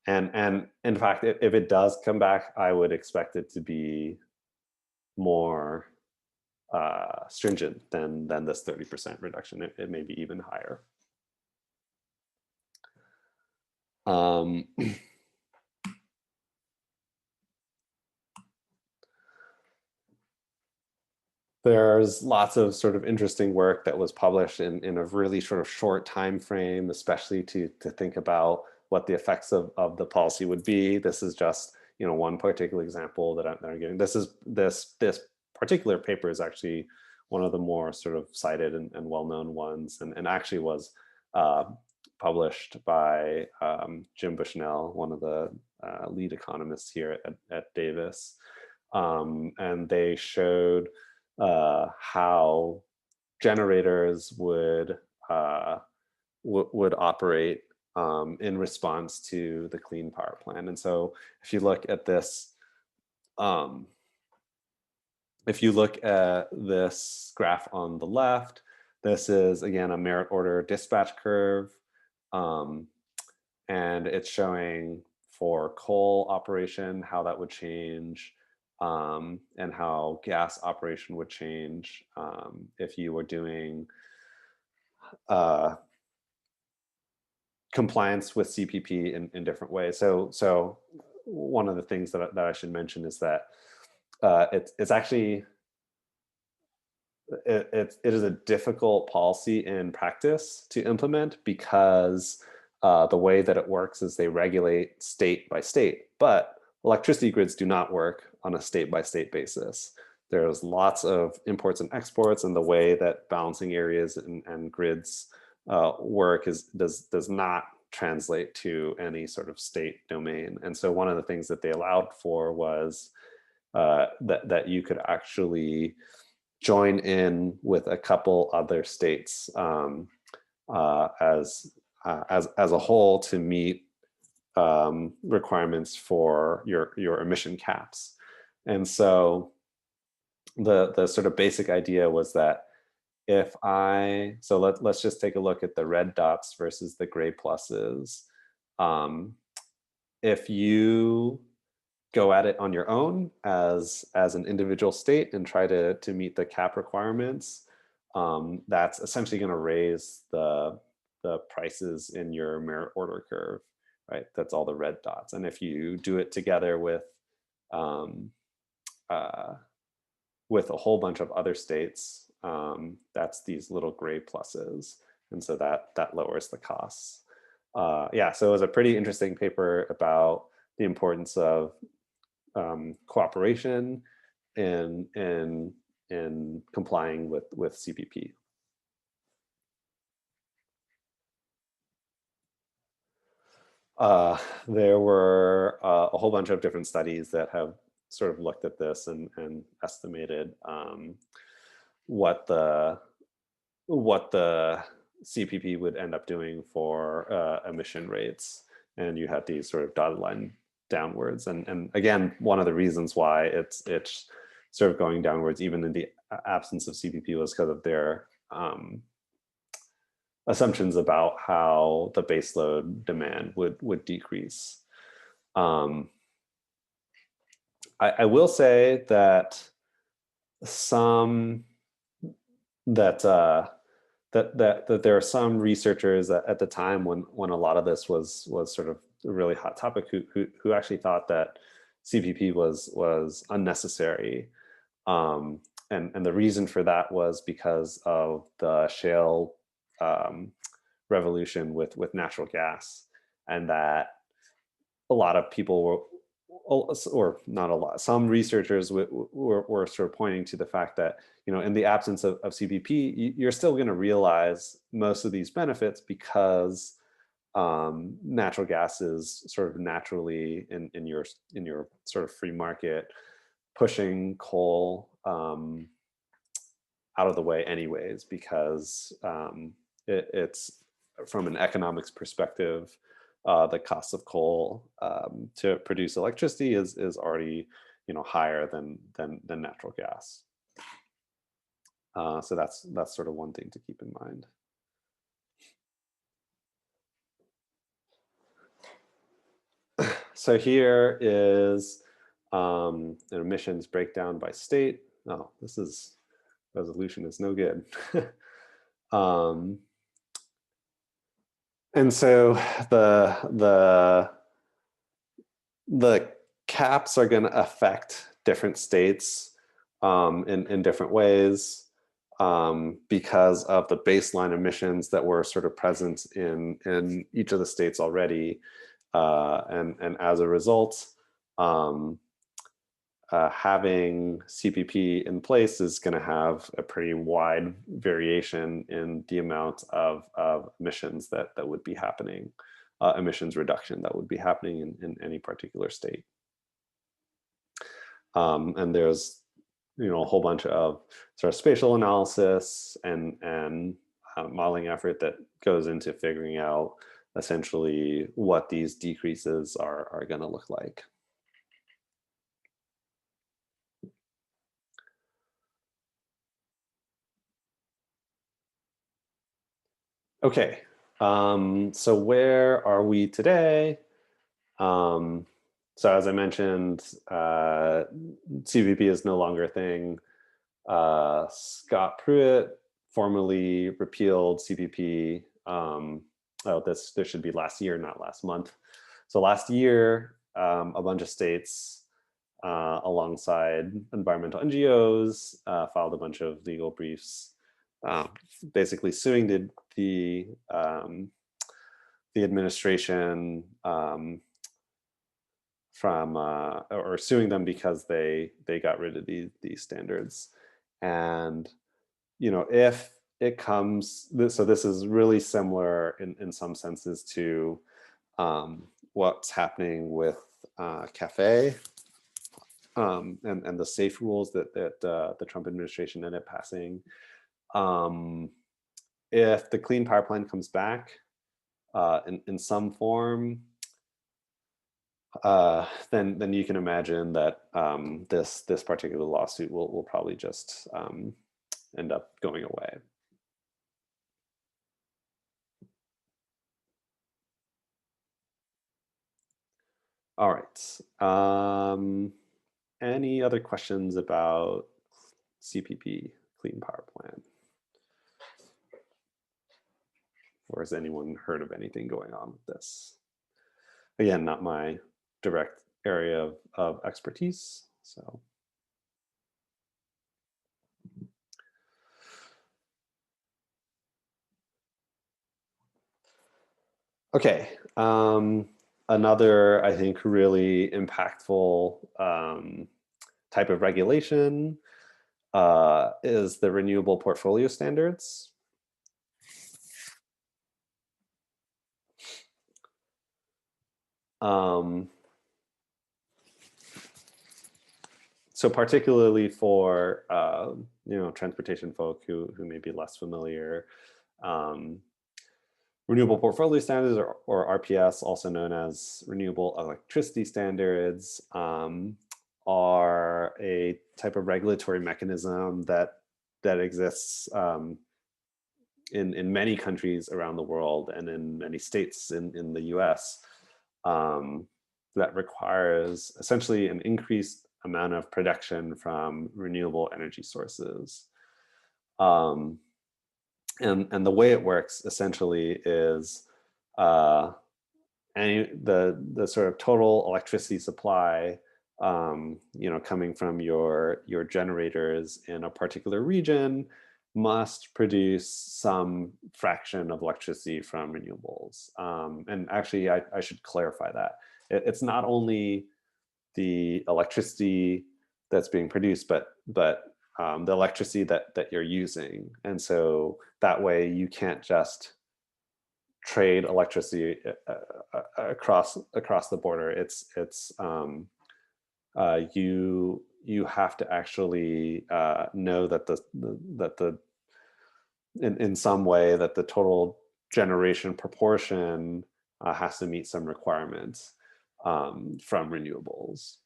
S1: And in fact, if it does come back, I would expect it to be more stringent than this 30% reduction. It may be even higher. There's lots of sort of interesting work that was published in a really sort of short time frame, especially to think about what the effects of the policy would be. This is just, you know, one particular example that I'm giving. This particular paper is actually one of the more sort of cited and well-known ones, and actually was published by Jim Bushnell, one of the lead economists here at Davis, and they showed how generators would operate in response to the Clean Power Plan. And so if you look at this, graph on the left, this is again a merit order dispatch curve, and it's showing for coal operation how that would change, and how gas operation would change if you were doing compliance with CPP in different ways. So one of the things that I should mention is that it's actually it is a difficult policy in practice to implement, because the way that it works is they regulate state by state, but electricity grids do not work on a state-by-state basis. There's lots of imports and exports, and the way that balancing areas and grids work does not translate to any sort of state domain. And so one of the things that they allowed for was that you could actually join in with a couple other states as a whole to meet requirements for your emission caps. And so the sort of basic idea was that let's just take a look at the red dots versus the gray pluses. If you go at it on your own as an individual state and try to meet the cap requirements, that's essentially going to raise the prices in your merit order curve, right? That's all the red dots. And if you do it together with a whole bunch of other states, that's these little gray pluses, and so that lowers the costs. Yeah, so it was a pretty interesting paper about the importance of cooperation in complying with CPP. There were a whole bunch of different studies that have sort of looked at this and estimated what the CPP would end up doing for emission rates. And you had these sort of dotted line downwards. And again, one of the reasons why it's sort of going downwards, even in the absence of CPP, was because of their assumptions about how the baseload demand would decrease. I will say that that there are some researchers at the time when a lot of this was sort of a really hot topic who actually thought that CPP was unnecessary. And the reason for that was because of the shale revolution with natural gas, and that a lot of people were, or not a lot, some researchers were sort of pointing to the fact that, you know, in the absence of CPP, you're still going to realize most of these benefits because natural gas is sort of naturally in your sort of free market pushing coal out of the way anyways, because it's, from an economics perspective, the cost of coal to produce electricity is already, you know, higher than natural gas. So that's sort of one thing to keep in mind. So here is an emissions breakdown by state. Oh, resolution is no good. And so the caps are going to affect different states in different ways because of the baseline emissions that were sort of present in each of the states already. And as a result, having CPP in place is going to have a pretty wide variation in the amount of emissions that would be happening, emissions reduction that would be happening in any particular state. And there's, you know, a whole bunch of sort of spatial analysis and modeling effort that goes into figuring out essentially what these decreases are going to look like. Okay, so where are we today? So as I mentioned, CPP is no longer a thing. Scott Pruitt formally repealed CPP. This should be last year, not last month. So last year, a bunch of states, alongside environmental NGOs, filed a bunch of legal briefs, basically suing the administration or suing them because they got rid of these standards. And, you know, if it comes, so this is really similar in some senses to what's happening with CAFE and the safe rules that the Trump administration ended up passing. If the Clean Power Plan comes back in some form, then you can imagine that this particular lawsuit will probably just end up going away. All right. Any other questions about CPP, Clean Power Plan? Or has anyone heard of anything going on with this? Again, not my direct area of expertise, so. Okay, another, I think, really impactful type of regulation is the Renewable Portfolio Standards. So particularly for transportation folk who may be less familiar, renewable portfolio standards, or RPS, also known as renewable electricity standards, are a type of regulatory mechanism that exists in many countries around the world and in many states in the US, that requires essentially an increased amount of production from renewable energy sources. And the way it works essentially is the sort of total electricity supply coming from your generators in a particular region must produce some fraction of electricity from renewables. And actually, I should clarify that. It's not only the electricity that's being produced, but the electricity that you're using. And so that way you can't just trade electricity across the border. You have to actually know that in some way that the total generation proportion has to meet some requirements from renewables.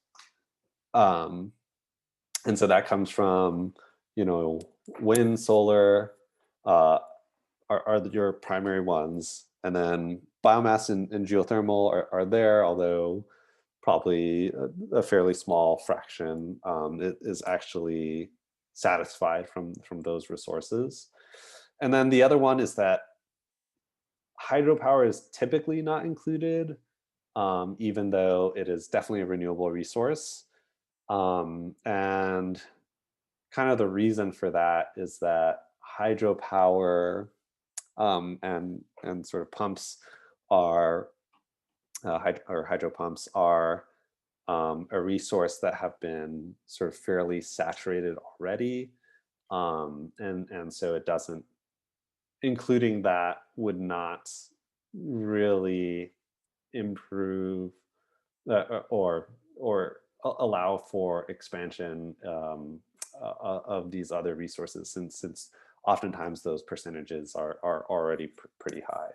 S1: And so that comes from, wind, solar are your primary ones. And then biomass and geothermal are there, although probably a fairly small fraction is actually satisfied from those resources. And then the other one is that hydropower is typically not included, even though it is definitely a renewable resource. And kind of the reason for that is that hydropower and sort of pumps are hydro pumps are a resource that have been sort of fairly saturated already, and so it doesn't, including that would not really improve or allow for expansion of these other resources, since oftentimes those percentages are already pretty high.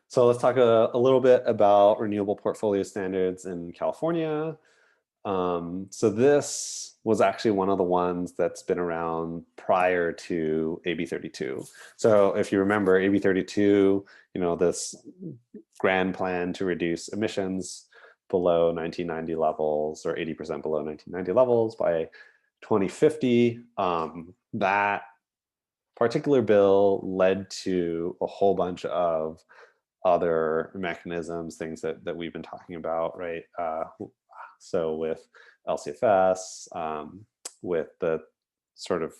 S1: So let's talk a little bit about renewable portfolio standards in California. So this was actually one of the ones that's been around prior to AB 32. So if you remember AB 32, this grand plan to reduce emissions below 1990 levels, or 80% below 1990 levels by 2050, that particular bill led to a whole bunch of other mechanisms, things that we've been talking about, right? So with LCFS, with the sort of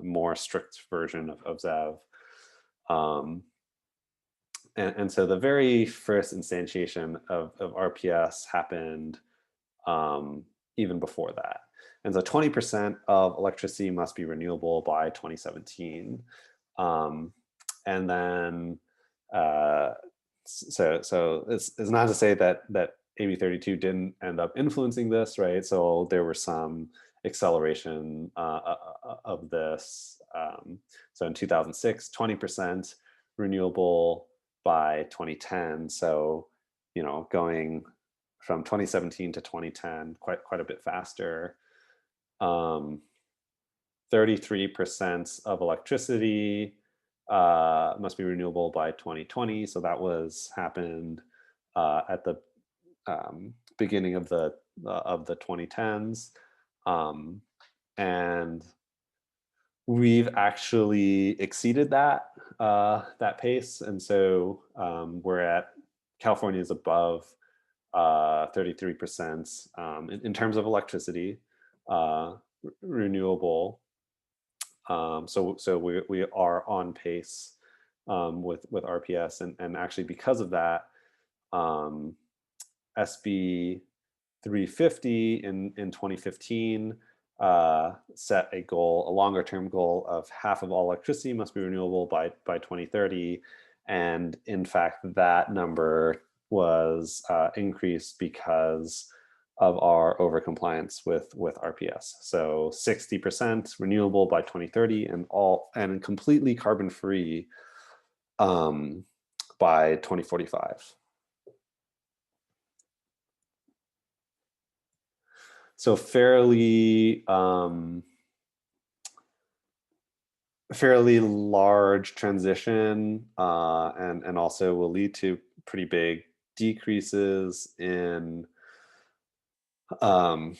S1: more strict version of ZAV. And so the very first instantiation of RPS happened even before that. And so 20% of electricity must be renewable by 2017. And then, so it's not to say that AB 32 didn't end up influencing this, right? So there were some acceleration of this. So in 2006, 20% renewable by 2010. So, going from 2017 to 2010, quite a bit faster. 33% of electricity must be renewable by 2020. So that happened at the beginning of the 2010s, and we've actually exceeded that pace, and so California is above 33% in terms of electricity renewable. So we are on pace with RPS, and actually because of that, SB 350 in 2015 set a goal, a longer term goal of half of all electricity must be renewable by 2030. And in fact, that number was increased because of our overcompliance with RPS. So 60% renewable by 2030 and completely carbon free by 2045. So fairly large transition, and also will lead to pretty big decreases in carbon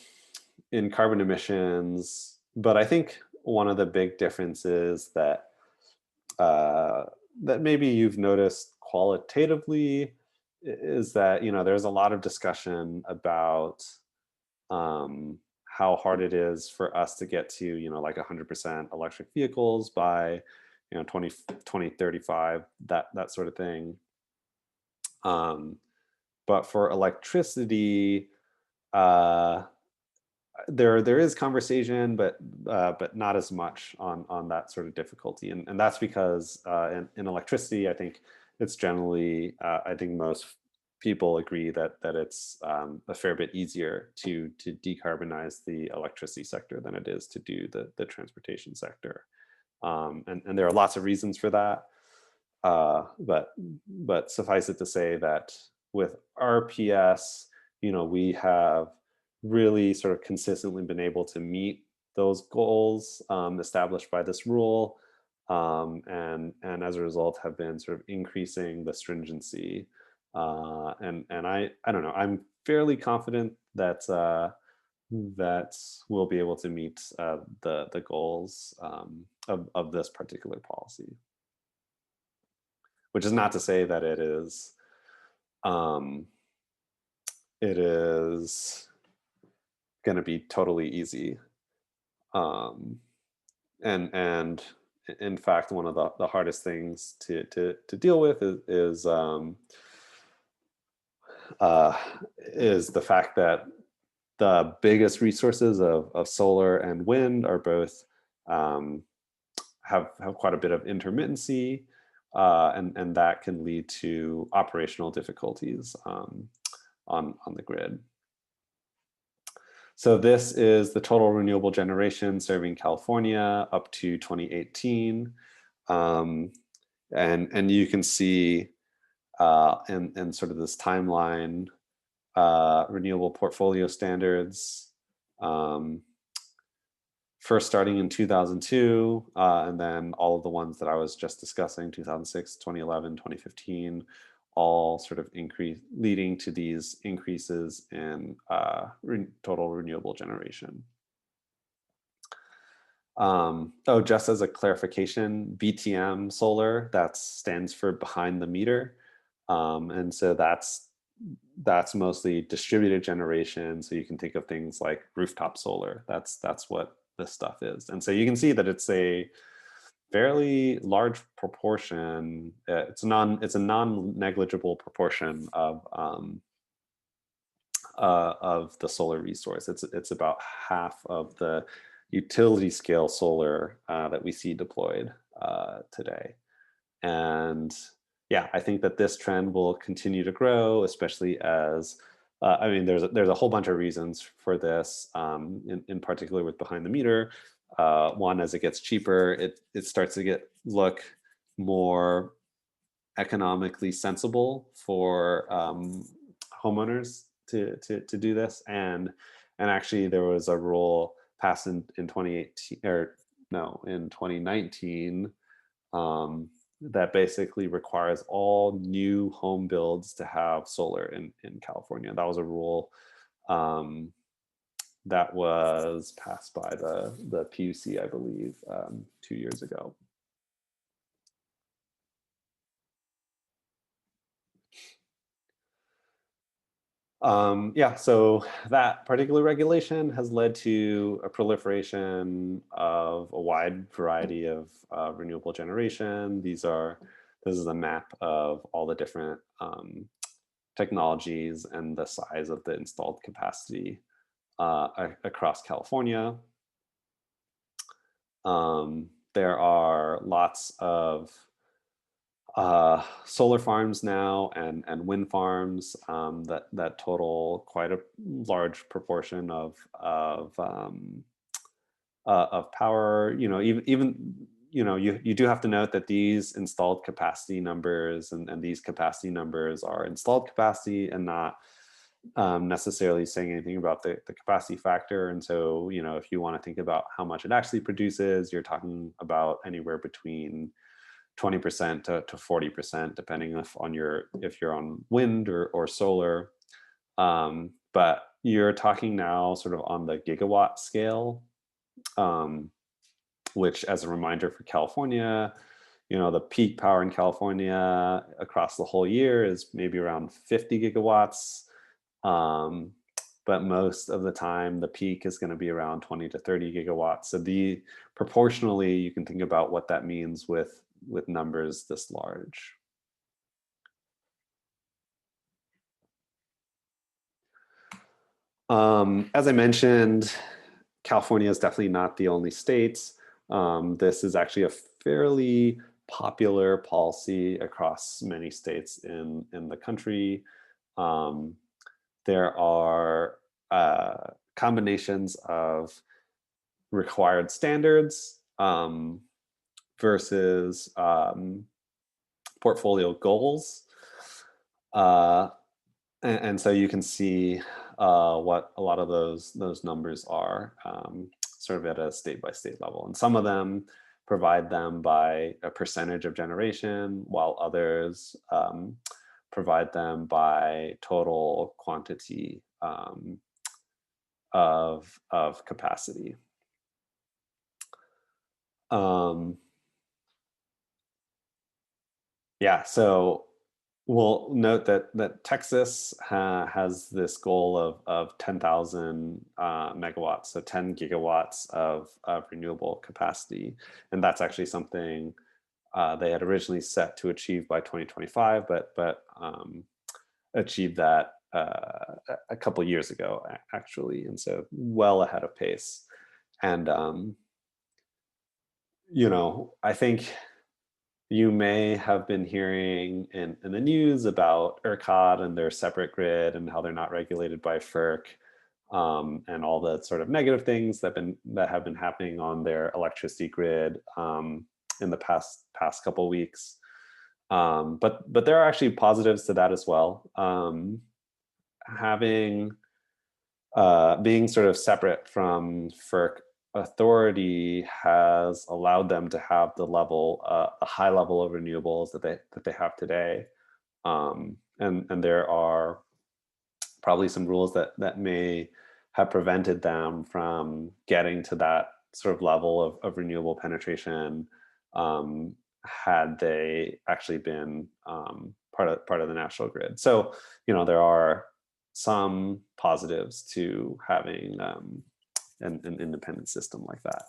S1: emissions. But I think one of the big differences that that maybe you've noticed qualitatively is that, you know, there's a lot of discussion about how hard it is for us to get to, you know, like 100% electric vehicles by, you know, 2035, that sort of thing. But for electricity, there is conversation, but not as much on that sort of difficulty, and that's because in electricity, I think it's generally, I think most people agree that it's a fair bit easier to decarbonize the electricity sector than it is to do the transportation sector, and there are lots of reasons for that, but suffice it to say that with RPS, you know, we have really sort of consistently been able to meet those goals established by this rule, and as a result have been sort of increasing the stringency, and I don't know, I'm fairly confident that that we'll be able to meet the goals of this particular policy, which is not to say that it is going to be totally easy, and in fact, one of the hardest things to deal with is the fact that the biggest resources of solar and wind are both have quite a bit of intermittency, and that can lead to operational difficulties on the grid. So this is the total renewable generation serving California up to 2018. And you can see in sort of this timeline, renewable portfolio standards, first starting in 2002, and then all of the ones that I was just discussing, 2006, 2011, 2015, all sort of leading to these increases in total renewable generation. Oh, just as a clarification, BTM solar, that stands for behind the meter. And so that's mostly distributed generation. So you can think of things like rooftop solar. That's what this stuff is. And so you can see that it's a fairly large proportion. It's a non-negligible proportion of the solar resource. It's about half of the utility scale solar that we see deployed today. And yeah, I think that this trend will continue to grow, especially as I mean, there's a whole bunch of reasons for this, in particular with behind the meter. One, as it gets cheaper, it starts to look more economically sensible for homeowners to do this. And actually, there was a rule passed in 2018, or no, in 2019, that basically requires all new home builds to have solar in California. That was a rule that was passed by the PUC, I believe, 2 years ago. Yeah, so that particular regulation has led to a proliferation of a wide variety of renewable generation. This is a map of all the different technologies and the size of the installed capacity across California. There are lots of solar farms now and wind farms that total quite a large proportion of power. You know, even you know, you do have to note that these installed capacity numbers and these capacity numbers are installed capacity and not necessarily saying anything about the capacity factor. And so, you know, if you want to think about how much it actually produces, you're talking about anywhere between 20% to 40%, depending if you're on wind or solar. But you're talking now sort of on the gigawatt scale, which, as a reminder for California, you know, the peak power in California across the whole year is maybe around 50 gigawatts. But most of the time, the peak is going to be around 20 to 30 gigawatts. So proportionally, you can think about what that means with numbers this large. As I mentioned, California is definitely not the only state. This is actually a fairly popular policy across many states in the country. There are combinations of required standards versus portfolio goals. And so you can see what a lot of those numbers are sort of at a state by state level. And some of them provide them by a percentage of generation, while others provide them by total quantity of capacity. Yeah, so we'll note that Texas has this goal of 10,000 megawatts, so 10 gigawatts of renewable capacity. And that's actually something they had originally set to achieve by 2025, but achieved that a couple years ago, actually. And so well ahead of pace. And, you know, I think you may have been hearing in the news about ERCOT and their separate grid and how they're not regulated by FERC, and all the sort of negative things that have been happening on their electricity grid in the past couple of weeks. But there are actually positives to that as well. Being sort of separate from FERC authority has allowed them to have the level, a high level of renewables that they have today, and there are probably some rules that may have prevented them from getting to that sort of level of renewable penetration had they actually been part of the national grid. So, you know, there are some positives to having an independent system like that.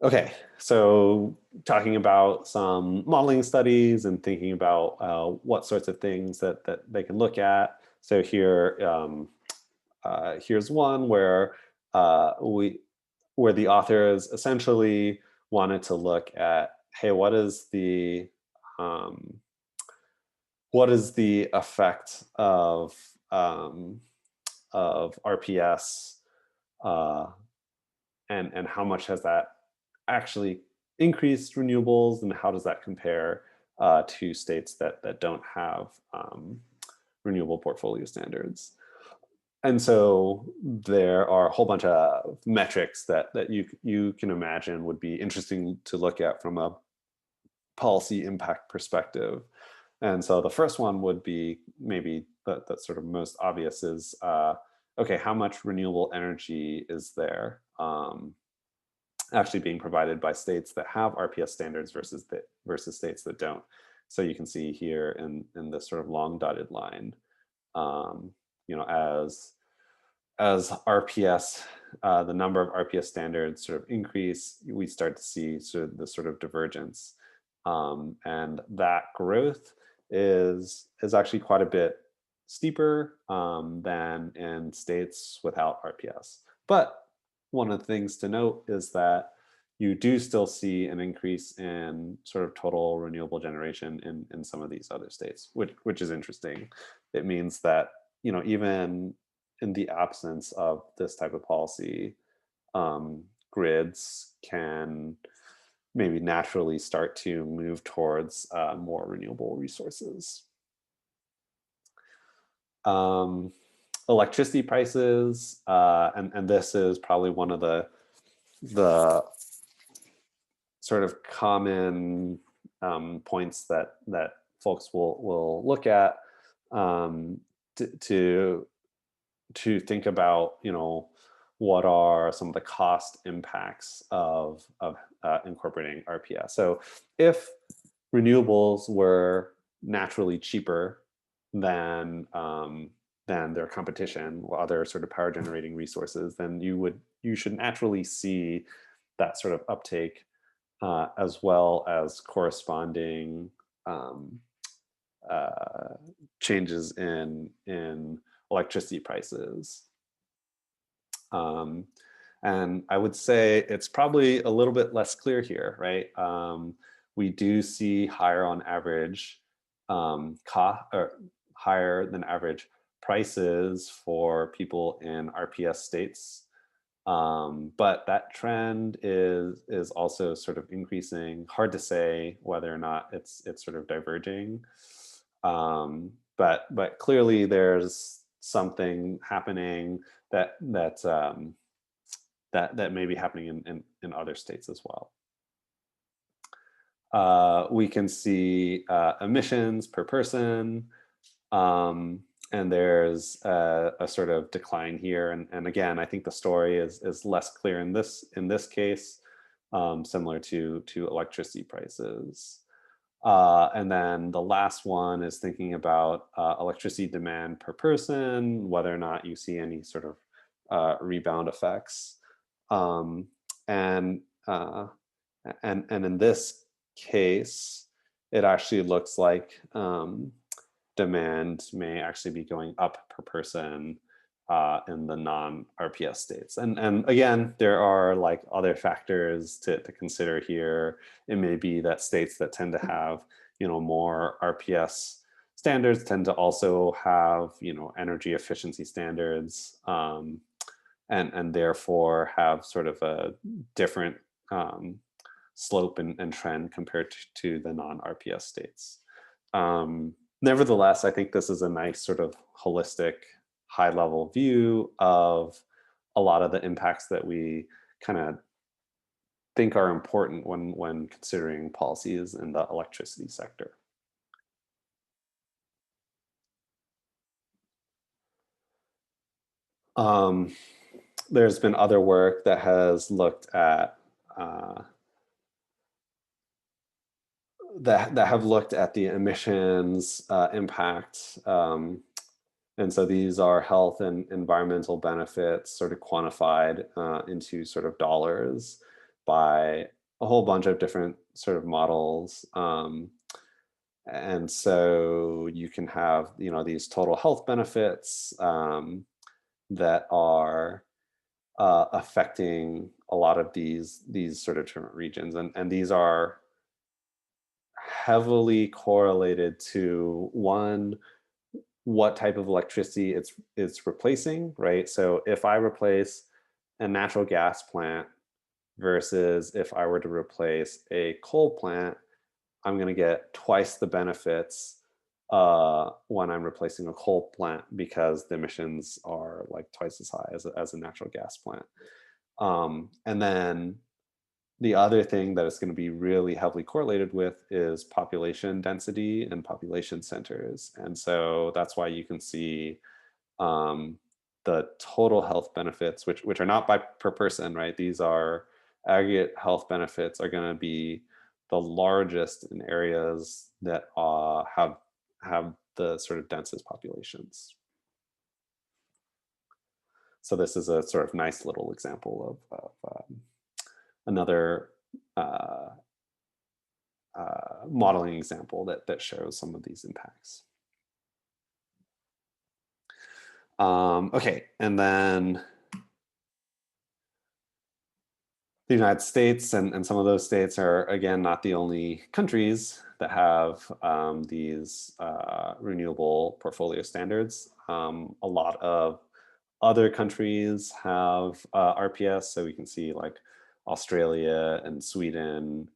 S1: Okay, so talking about some modeling studies and thinking about what sorts of things that they can look at. So here, here's one where the authors essentially wanted to look at, hey, what is the effect of RPS and how much has that actually increased renewables, and how does that compare to states that don't have renewable portfolio standards? And so there are a whole bunch of metrics that you can imagine would be interesting to look at from a policy impact perspective. And so the first one would be maybe that's sort of most obvious is, okay, how much renewable energy is there actually being provided by states that have RPS standards versus states that don't? So you can see here in this sort of long dotted line, you know, as RPS, the number of RPS standards sort of increase, we start to see sort of this sort of divergence, and that growth is actually quite a bit steeper than in states without RPS. But one of the things to note is that you do still see an increase in sort of total renewable generation in some of these other states, which is interesting. It means that, you know, even in the absence of this type of policy, grids can maybe naturally start to move towards more renewable resources. Electricity prices, and this is probably one of the sort of common points that folks will look at to think about, you know, what are some of the cost impacts of incorporating RPS. So if renewables were naturally cheaper than their competition or other sort of power generating resources, then you should naturally see that sort of uptake as well as corresponding changes in electricity prices. And I would say it's probably a little bit less clear here, right? We do see higher on average or higher than average prices for people in RPS states. But that trend is also sort of increasing. Hard to say whether or not it's sort of diverging. But clearly there's something happening that may be happening in other states as well. We can see emissions per person, and there's a sort of decline here. And again, I think the story is less clear in this case, similar to electricity prices. And then the last one is thinking about electricity demand per person, whether or not you see any sort of rebound effects. And in this case, it actually looks like demand may actually be going up per person in the non-RPS states. And again, there are like other factors to consider here. It may be that states that tend to have, you know, more RPS standards tend to also have, you know, energy efficiency standards, and therefore have sort of a different slope and trend compared to the non-RPS states. Nevertheless, I think this is a nice sort of holistic, high-level view of a lot of the impacts that we kind of think are important when considering policies in the electricity sector. There's been other work that has looked at that have looked at the emissions impact. And so these are health and environmental benefits sort of quantified into sort of dollars by a whole bunch of different sort of models. And so you can have, you know, these total health benefits that are affecting a lot of these sort of different regions. And these are heavily correlated to, one, what type of electricity it's replacing, right? So if I replace a natural gas plant versus if I were to replace a coal plant, I'm going to get twice the benefits when I'm replacing a coal plant because the emissions are like twice as high as a natural gas plant. And then the other thing that it's going to be really heavily correlated with is population density and population centers. And so that's why you can see the total health benefits, which are not per person, right? These are aggregate health benefits are going to be the largest in areas that have the sort of densest populations. So this is a sort of nice little example of another modeling example that shows some of these impacts. Okay, and then the United States and some of those states are, again, not the only countries that have these renewable portfolio standards. A lot of other countries have RPS, so we can see like Australia and Sweden,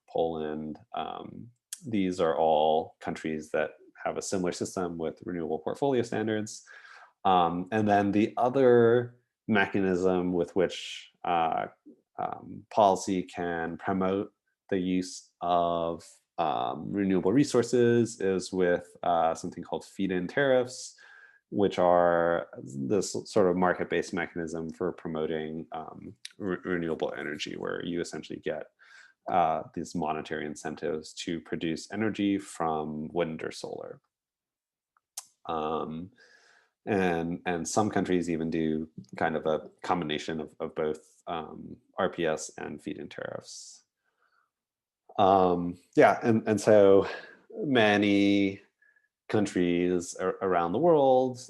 S1: Poland. These are all countries that have a similar system with renewable portfolio standards. And then the other mechanism with which policy can promote the use of renewable resources is with something called feed-in tariffs, which are this sort of market-based mechanism for promoting renewable energy, where you essentially get these monetary incentives to produce energy from wind or solar. And some countries even do kind of a combination of both RPS and feed-in tariffs. Yeah, and so many countries around the world,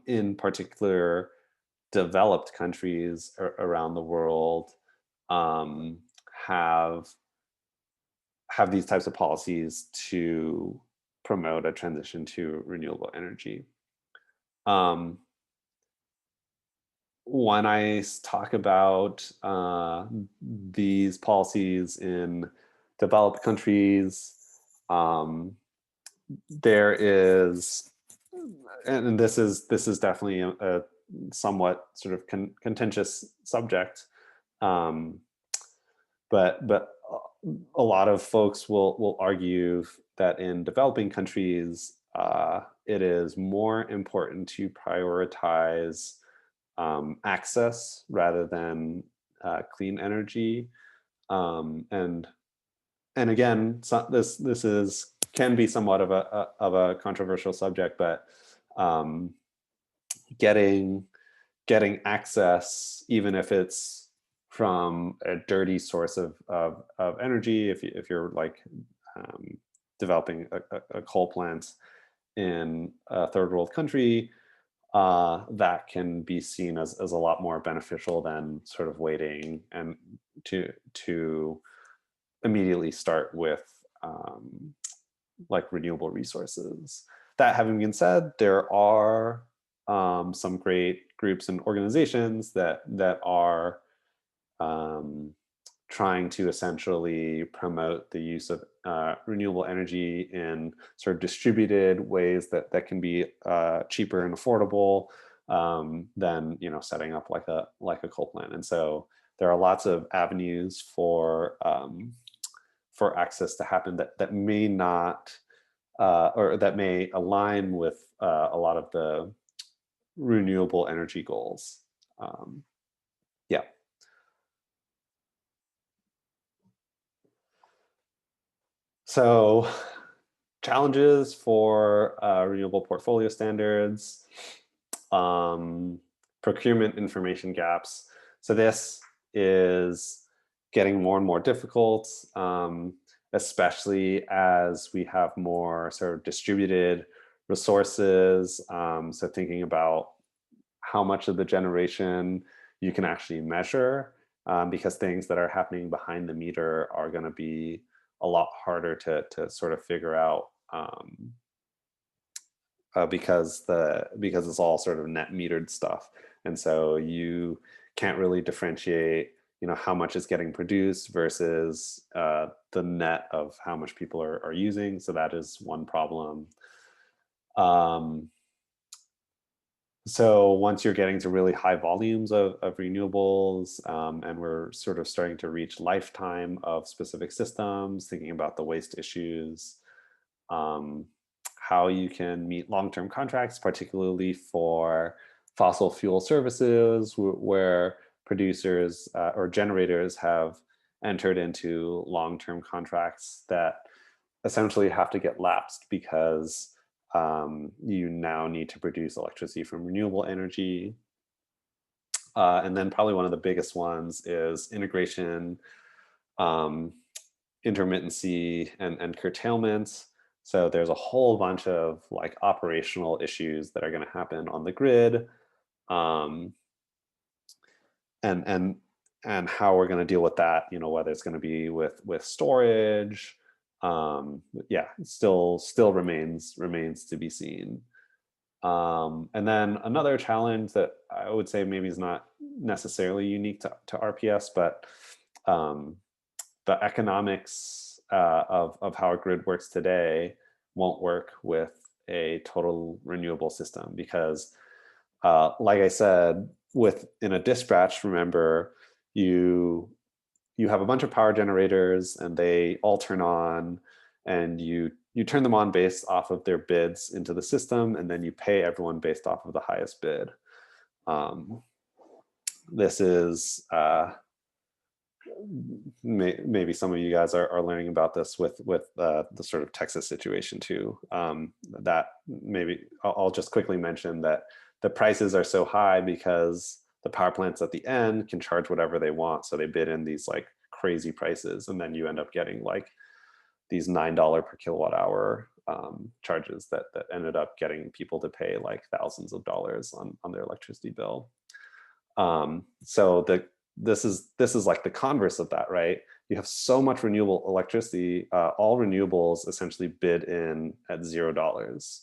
S1: in particular developed countries around the world, have these types of policies to promote a transition to renewable energy. When I talk about these policies in developed countries, there is, and this is definitely a somewhat sort of contentious subject, but a lot of folks will argue that in developing countries, it is more important to prioritize access rather than clean energy. And again, this can be somewhat of a controversial subject, but getting access, even if it's from a dirty source of energy, if you're like developing a coal plant in a third world country, that can be seen as a lot more beneficial than sort of waiting and to immediately start with like renewable resources. That having been said, there are some great groups and organizations that are trying to essentially promote the use of renewable energy in sort of distributed ways that can be cheaper and affordable than setting up like a coal plant. And so there are lots of avenues for access to happen that may not or that may align with a lot of the renewable energy goals. Yeah. So challenges for renewable portfolio standards, procurement information gaps. So this is getting more and more difficult, especially as we have more sort of distributed resources. So thinking about how much of the generation you can actually measure, because things that are happening behind the meter are going to be a lot harder to sort of figure out, because it's all sort of net metered stuff, and so you can't really differentiate how much is getting produced versus the net of how much people are using. So that is one problem. So once you're getting to really high volumes of renewables, and we're sort of starting to reach lifetime of specific systems, thinking about the waste issues, how you can meet long-term contracts, particularly for fossil fuel services, where producers or generators have entered into long-term contracts that essentially have to get lapsed because you now need to produce electricity from renewable energy. And then probably one of the biggest ones is integration, intermittency, and curtailment. So there's a whole bunch of like operational issues that are going to happen on the grid, and how we're going to deal with that. You know, whether it's going to be with storage. Yeah, still remains to be seen. And then another challenge that I would say maybe is not necessarily unique to RPS, but the economics of how a grid works today won't work with a total renewable system, because like I said, in a dispatch, remember, you have a bunch of power generators and they all turn on, and you turn them on based off of their bids into the system, and then you pay everyone based off of the highest bid. This is maybe some of you guys are learning about this with the sort of Texas situation too. That maybe I'll just quickly mention that the prices are so high because the power plants at the end can charge whatever they want, so they bid in these like crazy prices, and then you end up getting like these $9 per kilowatt hour charges that ended up getting people to pay like thousands of dollars on their electricity bill. So this is like the converse of that, right? You have so much renewable electricity, all renewables essentially bid in at $0,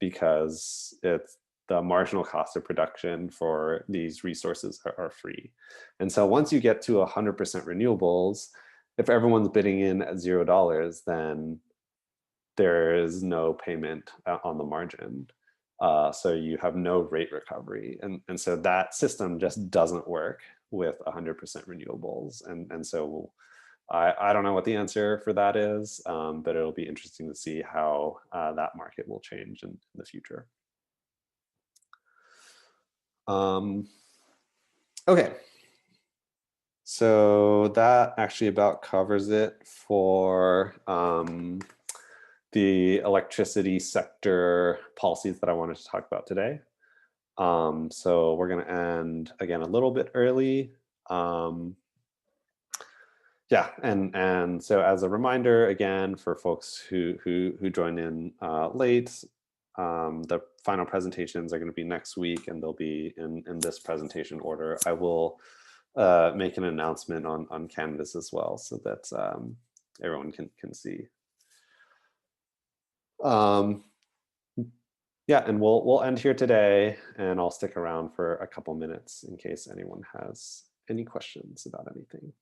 S1: because it's the marginal cost of production for these resources are free. And so once you get to 100% renewables, if everyone's bidding in at $0, then there is no payment on the margin. So you have no rate recovery. And so that system just doesn't work with 100% renewables. And so I don't know what the answer for that is, but it'll be interesting to see how that market will change in the future. Okay. So that actually about covers it for the electricity sector policies that I wanted to talk about today. So we're going to end again a little bit early. Yeah, and so as a reminder, again, for folks who join in late, the final presentations are going to be next week, and they'll be in this presentation order. I will make an announcement on Canvas as well, so that everyone can see. Yeah, and we'll end here today, and I'll stick around for a couple minutes in case anyone has any questions about anything.